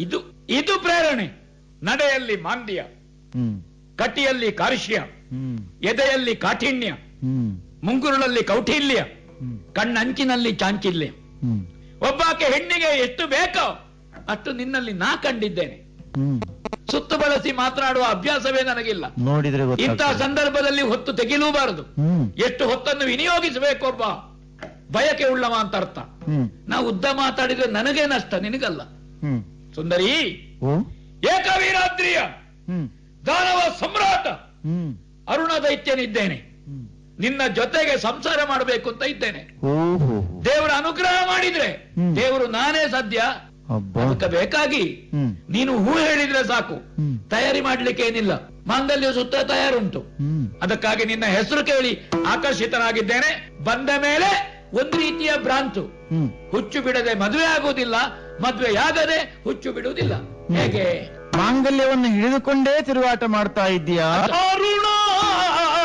ಇದು ಇದು ಪ್ರೇರಣೆ. ನಡೆಯಲ್ಲಿ ಮಾಂದ್ಯ, ಕಟಿಯಲ್ಲಿ ಕಾರ್ಶ್ಯ, ಎದೆಯಲ್ಲಿ ಕಾಠಿಣ್ಯ, ಮುಂಗುರುಳಲ್ಲಿ ಕೌಟಿಲ್ಯ, ಕಣ್ಣಂಚಿನಲ್ಲಿ ಚಾಂಚಿಲ್ಯ. ಒಬ್ಬಾಕೆ ಹೆಣ್ಣಿಗೆ ಎಷ್ಟು ಬೇಕೋ ಅಷ್ಟು ನಿನ್ನಲ್ಲಿ ನಾ ಕಂಡಿದ್ದೇನೆ. ಸುತ್ತು ಬಳಸಿ ಮಾತನಾಡುವ ಅಭ್ಯಾಸವೇ ನನಗಿಲ್ಲ. ನೋಡಿದ್ರೆ ಇಂತಹ ಸಂದರ್ಭದಲ್ಲಿ ಹೊತ್ತು ತೆಗಿಲೂಬಾರದು. ಎಷ್ಟು ಹೊತ್ತನ್ನು ವಿನಿಯೋಗಿಸಬೇಕು ಒಬ್ಬ ಬಯಕೆ ಉಳ್ಳವ ಅಂತ ಅರ್ಥ. ನಾವು ಉದ್ದ ಮಾತಾಡಿದ್ರೆ ನನಗೇ ನಷ್ಟ, ನಿನಗಲ್ಲ. ಸುಂದರಿ, ಏಕವೀರಾದ್ರಿಯ ದಾನವ ಸಮ್ರಾಟ ಅರುಣ ದೈತ್ಯನಿದ್ದೇನೆ. ನಿನ್ನ ಜೊತೆಗೆ ಸಂಸಾರ ಮಾಡಬೇಕು ಅಂತ ಇದ್ದೇನೆ. ದೇವರ ಅನುಗ್ರಹ ಮಾಡಿದ್ರೆ ದೇವರು ನಾನೇ ಸದ್ಯ. ಅದಕ್ಕೆ ಬೇಕಾಗಿ ನೀನು ಹೂ ಹೇಳಿದ್ರೆ ಸಾಕು, ತಯಾರಿ ಮಾಡ್ಲಿಕ್ಕೆ ಏನಿಲ್ಲ. ಮಾಂಗಲ್ಯ ಸುತ್ತ ತಯಾರುಂಟು. ಅದಕ್ಕಾಗಿ ನಿನ್ನ ಹೆಸರು ಕೇಳಿ ಆಕರ್ಷಿತನಾಗಿದ್ದೇನೆ. ಬಂದ ಮೇಲೆ ಒಂದು ರೀತಿಯ ಭ್ರಾಂತು. ಹುಚ್ಚು ಬಿಡದೆ ಮದುವೆ ಆಗುವುದಿಲ್ಲ, ಮದುವೆಯಾಗದೆ ಹುಚ್ಚು ಬಿಡುವುದಿಲ್ಲ. ಹೇಗೆ? ಮಾಂಗಲ್ಯವನ್ನು ಹಿಡಿದುಕೊಂಡೇ ತಿರುಗಾಟ ಮಾಡ್ತಾ ಇದ್ದೀಯಾ?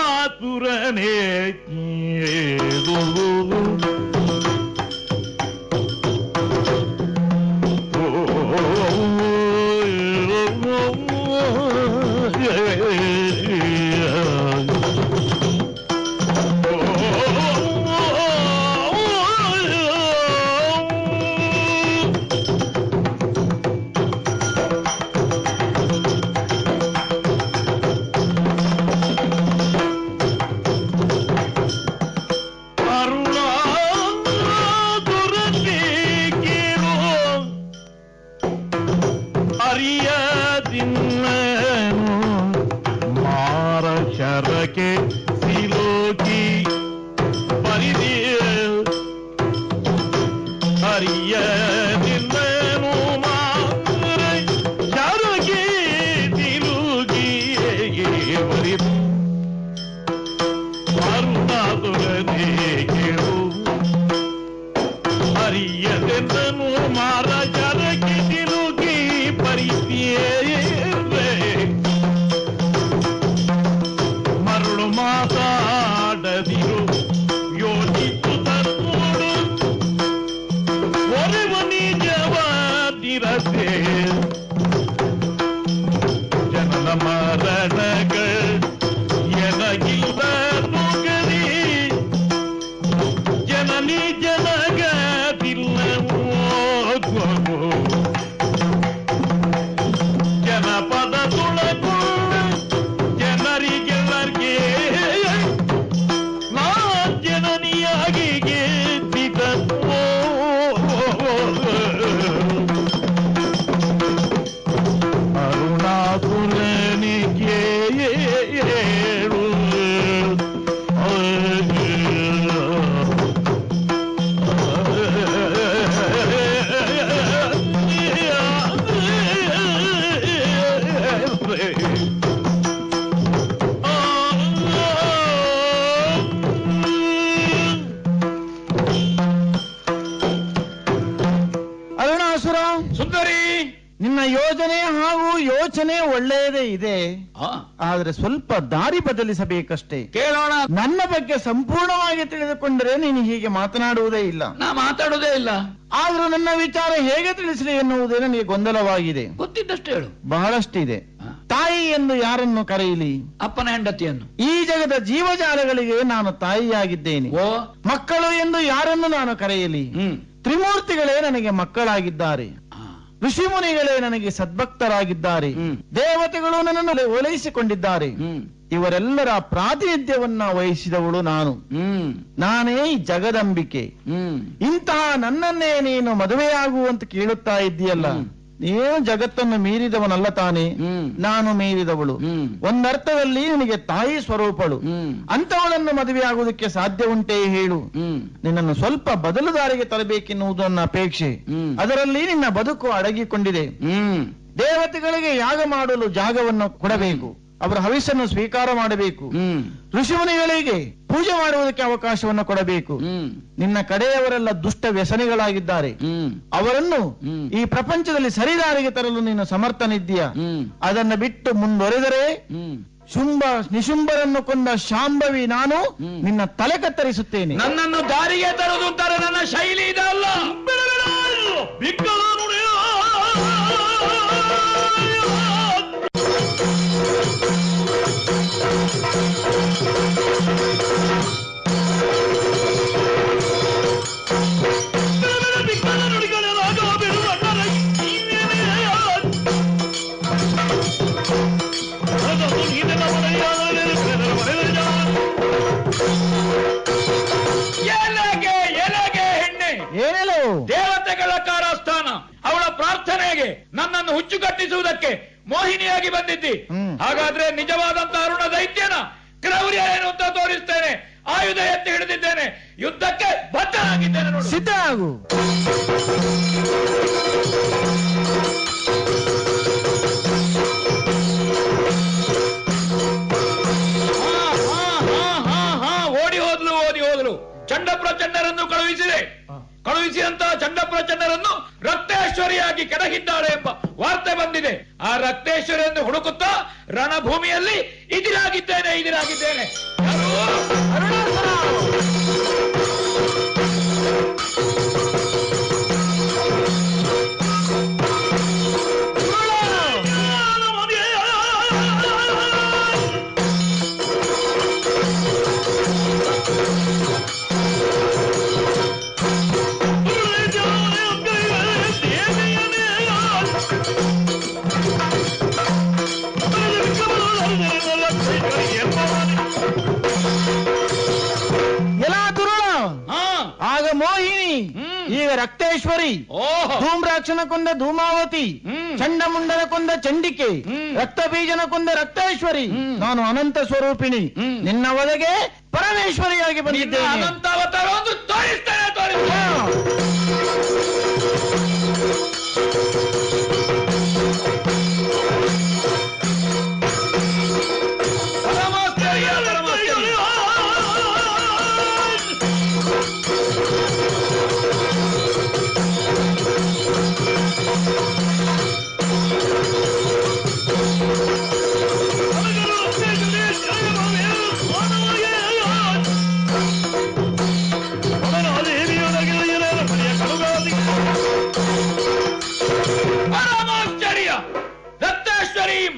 ಅರುಣಾಸುರನೇ ಒಳ್ಳೆಯದೇ ಇದೆ, ಆದ್ರೆ ಸ್ವಲ್ಪ ದಾರಿ ಬದಲಿಸಬೇಕಷ್ಟೇ. ಕೇಳೋಣ. ನನ್ನ ಬಗ್ಗೆ ಸಂಪೂರ್ಣವಾಗಿ ತಿಳಿದುಕೊಂಡರೆ ನೀನು ಹೀಗೆ ಮಾತನಾಡುವುದೇ ಇಲ್ಲ. ನಾ ಮಾತಾಡುವುದೇ ಇಲ್ಲ. ಆದ್ರೂ ನನ್ನ ವಿಚಾರ ಹೇಗೆ ತಿಳಿಸಲಿ ಎನ್ನುವುದೇ ನನಗೆ ಗೊಂದಲವಾಗಿದೆ. ಗೊತ್ತಿದ್ದಷ್ಟು ಹೇಳು. ಬಹಳಷ್ಟಿದೆ. ತಾಯಿ ಎಂದು ಯಾರನ್ನು ಕರೆಯಲಿ? ಅಪ್ಪನ ಹೆಂಡತಿಯನ್ನು. ಈ ಜಗದ ಜೀವಜಾಲಗಳಿಗೆ ನಾನು ತಾಯಿಯಾಗಿದ್ದೇನೆ. ಮಕ್ಕಳು ಎಂದು ಯಾರನ್ನು ನಾನು ಕರೆಯಲಿ? ತ್ರಿಮೂರ್ತಿಗಳೇ ನನಗೆ ಮಕ್ಕಳಾಗಿದ್ದಾರೆ. ಋಷಿಮುನಿಗಳೇ ನನಗೆ ಸದ್ಭಕ್ತರಾಗಿದ್ದಾರೆ. ದೇವತೆಗಳು ನನ್ನನ್ನು ಓಲೈಸಿಕೊಂಡಿದ್ದಾರೆ. ಇವರೆಲ್ಲರ ಪ್ರಾತಿನಿಧ್ಯವನ್ನ ವಹಿಸಿದವಳು ನಾನು. ನಾನೇ ಈ ಜಗದಂಬಿಕೆ. ಇಂತಹ ನನ್ನನ್ನೇ ನೀನು ಮದುವೆಯಾಗುವಂತ ಕೇಳುತ್ತಾ ಇದ್ದೀಯಲ್ಲ, ನೀನು ಜಗತ್ತನ್ನು ಮೀರಿದವನಲ್ಲ ತಾನೇ, ನಾನು ಮೀರಿದವಳು. ಒಂದರ್ಥದಲ್ಲಿ ನಿನಗೆ ತಾಯಿ ಸ್ವರೂಪಳು. ಅಂತವಳನ್ನು ಮದುವೆಯಾಗುವುದಕ್ಕೆ ಸಾಧ್ಯ ಉಂಟೇ ಹೇಳು? ನಿನ್ನನ್ನು ಸ್ವಲ್ಪ ಬದಲು ದಾರಿಗೆ ತರಬೇಕೆನ್ನುವುದು ನನ್ನ ಅಪೇಕ್ಷೆ. ಅದರಲ್ಲಿ ನಿನ್ನ ಬದುಕು ಅಡಗಿಕೊಂಡಿದೆ. ದೇವತೆಗಳಿಗೆ ಯಾಗ ಮಾಡಲು ಜಾಗವನ್ನು ಕೊಡಬೇಕು, ಅವರ ಹವಿಸ್ಸನ್ನು ಸ್ವೀಕಾರ ಮಾಡಬೇಕು. ಋಷಿಮುನಿಗಳಿಗೆ ಪೂಜೆ ಮಾಡುವುದಕ್ಕೆ ಅವಕಾಶವನ್ನು ಕೊಡಬೇಕು. ನಿನ್ನ ಕಡೆಯವರೆಲ್ಲ ದುಷ್ಟ ವ್ಯಸನಿಗಳಾಗಿದ್ದಾರೆ. ಅವರನ್ನು ಈ ಪ್ರಪಂಚದಲ್ಲಿ ಸರಿದಾರಿಗೆ ತರಲು ನೀನು ಸಮರ್ಥನಿದ್ದೀಯ. ಅದನ್ನು ಬಿಟ್ಟು ಮುಂದುವರೆದರೆ ನಿಶುಂಬರನ್ನು ಕೊಂದ ಶಾಂಭವಿ ನಾನು ನಿನ್ನ ತಲೆ ಕತ್ತರಿಸುತ್ತೇನೆ. ನನ್ನನ್ನು ದಾರಿಗೆ ತರುವುದು ನನ್ನ ಶೈಲಿ ಇದಲ್ಲ. ಬಿಕ್ಕಲು ಮನೆಗೆ ನನ್ನನ್ನು ಹುಚ್ಚು ಕಟ್ಟಿಸುವುದಕ್ಕೆ ಮೋಹಿನಿಯಾಗಿ ಬಂದಿದ್ದಿ. ಹಾಗಾದ್ರೆ ನಿಜವಾದಂತ ಅರುಣ ದೈತ್ಯನ ಕ್ರೌರ್ಯ ಏನು ಅಂತ ತೋರಿಸ್ತೇನೆ. ಆಯುಧ ಎತ್ತಿ ಹಿಡಿದಿದ್ದೇನೆ, ಯುದ್ಧಕ್ಕೆ ಬದ್ಧನಾಗಿದ್ದೇನೆ. ನೋಡು, ಸಿದ್ಧ ಆಗು. ಓಡಿ ಹೋದ್ಲು. ಚಂಡ ಪ್ರಚಂಡರನ್ನು ಕಳುಹಿಸಿದಂತಹ ಚಂಡ ಪ್ರಚಂಡರನ್ನು ರಕ್ತೇಶ್ವರಿಯಾಗಿ ಕೆಡಹಿದ್ದಾಳೆ ಎಂಬ ವಾರ್ತೆ ಬಂದಿದೆ. ಆ ರಕ್ತೇಶ್ವರಿಯನ್ನು ಹುಡುಕುತ್ತಾ ರಣಭೂಮಿಯಲ್ಲಿ ಇದಿರಾಗಿದ್ದೇನೆ. ಆಗ ಮೋಹಿನಿ, ಈಗ ರಕ್ತೇಶ್ವರಿ, ಧೂಮ್ರಾಕ್ಷನ ಕೊಂದ ಧೂಮಾವತಿ, ಚಂಡಮುಂಡನ ಕೊಂದ ಚಂಡಿಕೆ, ರಕ್ತಬೀಜನ ಕೊಂದ ರಕ್ತೇಶ್ವರಿ, ನಾನು ಅನಂತ ಸ್ವರೂಪಿಣಿ, ನಿನ್ನ ಒಳಗೆ ಪರಮೇಶ್ವರಿಯಾಗಿ ಬಂದಿದ್ದೇನೆ. ಅನಂತ ಅವತಾರ ಒಂದು ತೋರಿಸ್ತೇನೆ.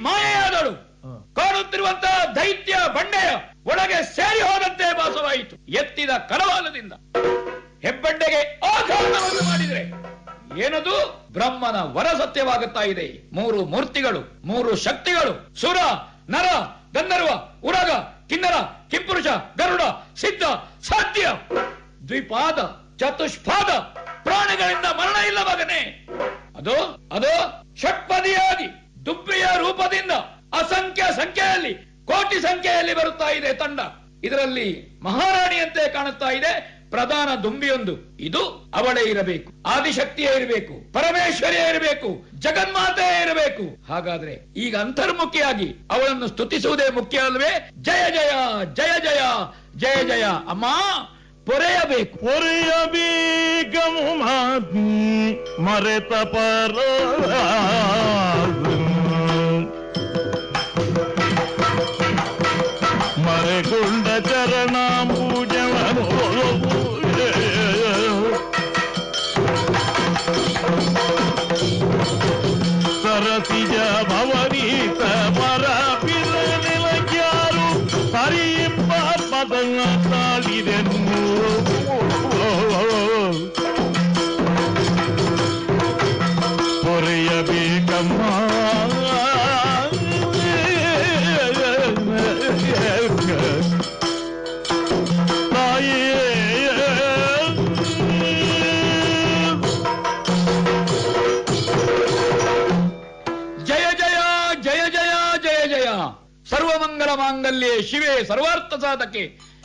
ಮಾಯೆಯಾದಳು. ಕಾಣುತ್ತಿರುವಂತಹ ದೈತ್ಯ ಬಂಡೆಯ ಒಳಗೆ ಸೇರಿ ಹೋದಂತೆ ಭಾಸವಾಯಿತು. ಎತ್ತಿದ ಕರವಾಲದಿಂದ ಹೆಬ್ಬಂಡೆಗೆ ಆಘಾತವನ್ನು ಮಾಡಿದರೆ ಏನದು? ಬ್ರಹ್ಮನ ವರ ಸತ್ಯವಾಗುತ್ತಾ ಇದೆ. 3 ಮೂರ್ತಿಗಳು, 3 ಶಕ್ತಿಗಳು, ಸುರ, ನರ, ಗಂಧರ್ವ, ಉರಗ, ಕಿನ್ನರ, ಕಿಂಪುರುಷ, ಗರುಡ, ಸಿದ್ಧ, ಸಾಧ್ಯ, ದ್ವಿಪಾದ, ಚತುಷ್ಪಾದ ಪ್ರಾಣಿಗಳಿಂದ ಮರಣ ಇಲ್ಲ ಮಗನೇ. ಅದು ಷಟ್ಪದಿಯಾಗಿ ದುಬ್ಬಿಯ ರೂಪದಿಂದ ಅಸಂಖ್ಯ ಸಂಖ್ಯೆಯಲ್ಲಿ, ಕೋಟಿ ಸಂಖ್ಯೆಯಲ್ಲಿ ಬರುತ್ತಾ ಇದೆ ತಂಡ. ಇದರಲ್ಲಿ ಮಹಾರಾಣಿಯಂತೆ ಕಾಣುತ್ತಾ ಇದೆ ಪ್ರಧಾನ ದುಂಬಿಯೊಂದು. ಇದು ಅವಳೇ ಇರಬೇಕು, ಆದಿಶಕ್ತಿಯೇ ಇರಬೇಕು, ಪರಮೇಶ್ವರಿಯೇ ಇರಬೇಕು, ಜಗನ್ಮಾತೆಯೇ ಇರಬೇಕು. ಹಾಗಾದ್ರೆ ಈಗ ಅಂತರ್ಮುಖಿಯಾಗಿ ಅವಳನ್ನು ಸ್ತುತಿಸುವುದೇ ಮುಖ್ಯ ಅಲ್ವೇ? ಜಯ ಜಯ ಜಯ ಜಯ ಜಯ ಜಯ ಅಮ್ಮ, ಪೊರೆಯಬೇಕು. ಮರೆತ ಪರ ಮರೆಗೊಂಡ ಚರಣಾಂಬೂಜವನು ಸರಸಿಜ ಭವನೀತ ಮರ ಪಿರನೆಲಗ್ಯಾರು ಹರಿಯೆಂಬ ಪದನ ತಾಳಿದೆನು. ಪೊರೆಯಬೇಕಮ್ಮ ಸರ್ವಮಂಗಲ ಮಾಂಗಲ್ಯೆ ಶಿವೆ ಸರ್ವಾರ್ಥ ಸಾಧಕೆ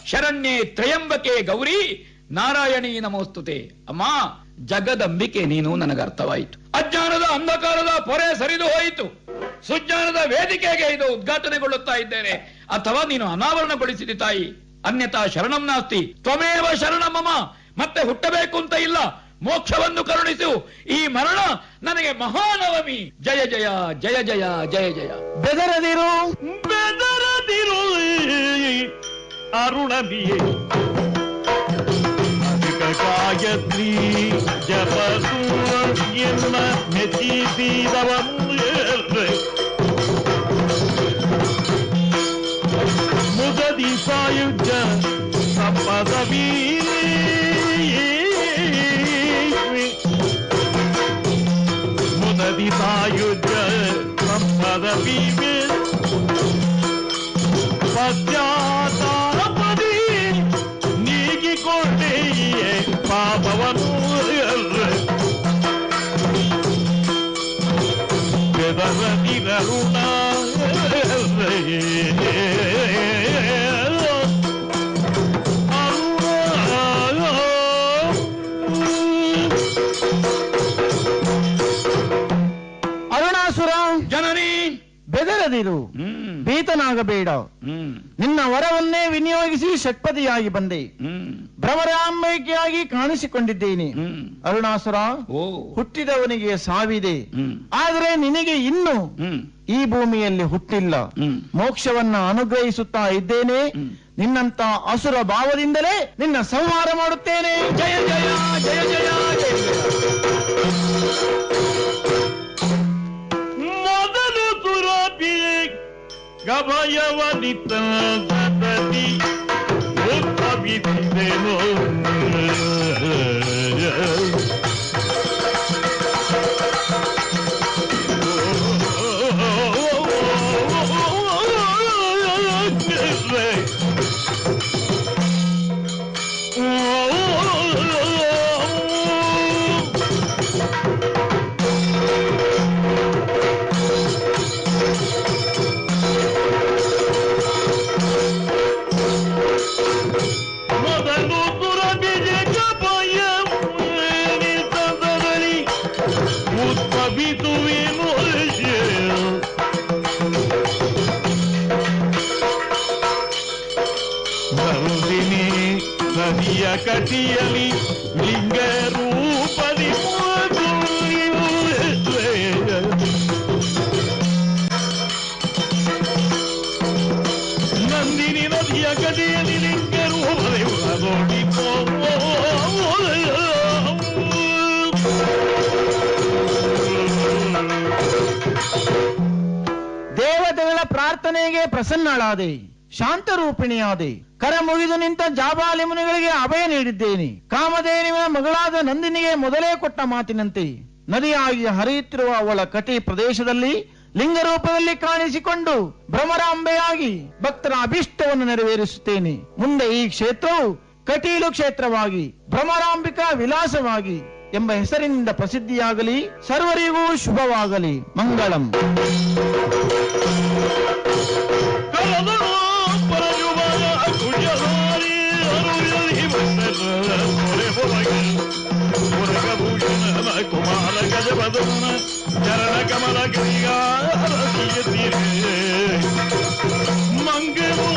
ಶರಣ್ಯೆ ತ್ರಯಂಬಕೆ ಗೌರಿ ನಾರಾಯಣಿ ನಮೋಸ್ತುತೆ. ಅಮ್ಮ, ಜಗದಂಬಿಕೆ ನೀನು ನನಗರ್ಥವಾಯಿತು. ಅಜ್ಞಾನದ ಅಂಧಕಾರದ ಪೊರೆ ಸರಿದು ಹೋಯಿತು. ಸುಜ್ಞಾನದ ವೇದಿಕೆಗೆ ಇದು ಉದ್ಘಾಟನೆಗೊಳ್ಳುತ್ತಾ ಇದ್ದೇನೆ. ಅಥವಾ ನೀನು ಅನಾವರಣಗೊಳಿಸಿದಿ ತಾಯಿ. ಅನ್ಯತಾ ಶರಣಂ ನಾಸ್ತಿ, ತ್ವಮೇವ ಶರಣಮಮ. ಮತ್ತೆ ಹುಟ್ಟಬೇಕು ಅಂತ ಇಲ್ಲ, ಮೋಕ್ಷವನ್ನು ಕರುಣಿಸು. ಈ ಮರಣ ನನಗೆ ಮಹಾನವಮಿ. ಜಯ ಜಯ ಜಯ ಜಯ ಜಯ ಜಯ. ಬೆದರದಿರು ಅರುಣಬಿಯೇ ಗಾಯತ್ರಿ ಜಪಸು ಎನ್ನ ಮೆಚ್ಚಿಸಿದವನು ಮುದದಿ ಸಾಯುಜ್ಯ ಸಂಪದವೀ ಮುದದಿ ಸಾಯುಜ್ಯ ಸಂಪದವೀ ಪಶ್ಚಾತ್ತಾಪದಿ ನೀಗಿಕೊಂಡೇ ಪಾಪವನ್ನು ಇರರುಣ ಅರುಣಾಸುರ, ಜನನಿ ಬೆದರದಿರು, ಭೀತನಾಗಬೇಡ. ನಿನ್ನ ವರವನ್ನೇ ವಿನಿಯೋಗಿಸಿ ಷಟ್ಪದಿಯಾಗಿ ಬಂದೆ. ಭ್ರಮರಾಂಬಿಕೆಯಾಗಿ ಕಾಣಿಸಿಕೊಂಡಿದ್ದೇನೆ. ಅರುಣಾಸುರ, ಹುಟ್ಟಿದವನಿಗೆ ಸಾವಿದೆ, ಆದರೆ ನಿನಗೆ ಇನ್ನು ಈ ಭೂಮಿಯಲ್ಲಿ ಹುಟ್ಟಿಲ್ಲ. ಮೋಕ್ಷವನ್ನ ಅನುಗ್ರಹಿಸುತ್ತಾ ಇದ್ದೇನೆ. ನಿನ್ನಂತ ಅಸುರ ಭಾವದಿಂದಲೇ ನಿನ್ನ ಸಂಹಾರ ಮಾಡುತ್ತೇನೆ. ಜಯ ಜಯ ಜಯ ಜಯ ಜಯ ಮೊದಲು ಸುರಭಿ ಗಭಯವನಿತದಿ ಉದ್ಭವಿಸಿದೆನು. ನದಿಯ ಕಟಿಯಲಿ ಲಿಂಗ ರೂಪದಿ ನಂದಿನಿ ನದಿಯ ಕಟಿಯಲಿ ಲಿಂಗ ರೂಪದಿ ನೋಡಿ ದೇವತೆಗಳ ಪ್ರಾರ್ಥನೆಗೆ ಪ್ರಸನ್ನಳಾದೆ, ಶಾಂತರೂಪಿಣಿಯಾದೆ. ಕರ ಮುಗಿದು ನಿಂತ ಜಾಬಾಲಿ ಮುನಿಗಳಿಗೆ ಅಭಯ ನೀಡಿದ್ದೇನೆ. ಕಾಮಧೇನುವಿನ ಮಗಳಾದ ನಂದಿನಿಗೆ ಮೊದಲೇ ಕೊಟ್ಟ ಮಾತಿನಂತೆ ನದಿಯಾಗಿ ಹರಿಯುತ್ತಿರುವ ಅವಳ ಕಟಿ ಪ್ರದೇಶದಲ್ಲಿ ಲಿಂಗ ರೂಪದಲ್ಲಿ ಕಾಣಿಸಿಕೊಂಡು ಭ್ರಮರಾಂಬೆಯಾಗಿ ಭಕ್ತರ ಅಭಿಷ್ಟವನ್ನು ನೆರವೇರಿಸುತ್ತೇನೆ. ಮುಂದೆ ಈ ಕ್ಷೇತ್ರವು ಕಟೀಲು ಕ್ಷೇತ್ರವಾಗಿ ಭ್ರಮರಾಂಬಿಕಾ ವಿಲಾಸವಾಗಿ ಎಂಬ ಹೆಸರಿನಿಂದ ಪ್ರಸಿದ್ಧಿಯಾಗಲಿ. ಸರ್ವರಿಗೂ ಶುಭವಾಗಲಿ. ಮಂಗಳಂ. ಕುಮಾರ ಗಜಪದನ ಚರಣ ಕಮಲ ಕೈಗಾರ ಮಂಗಲೋ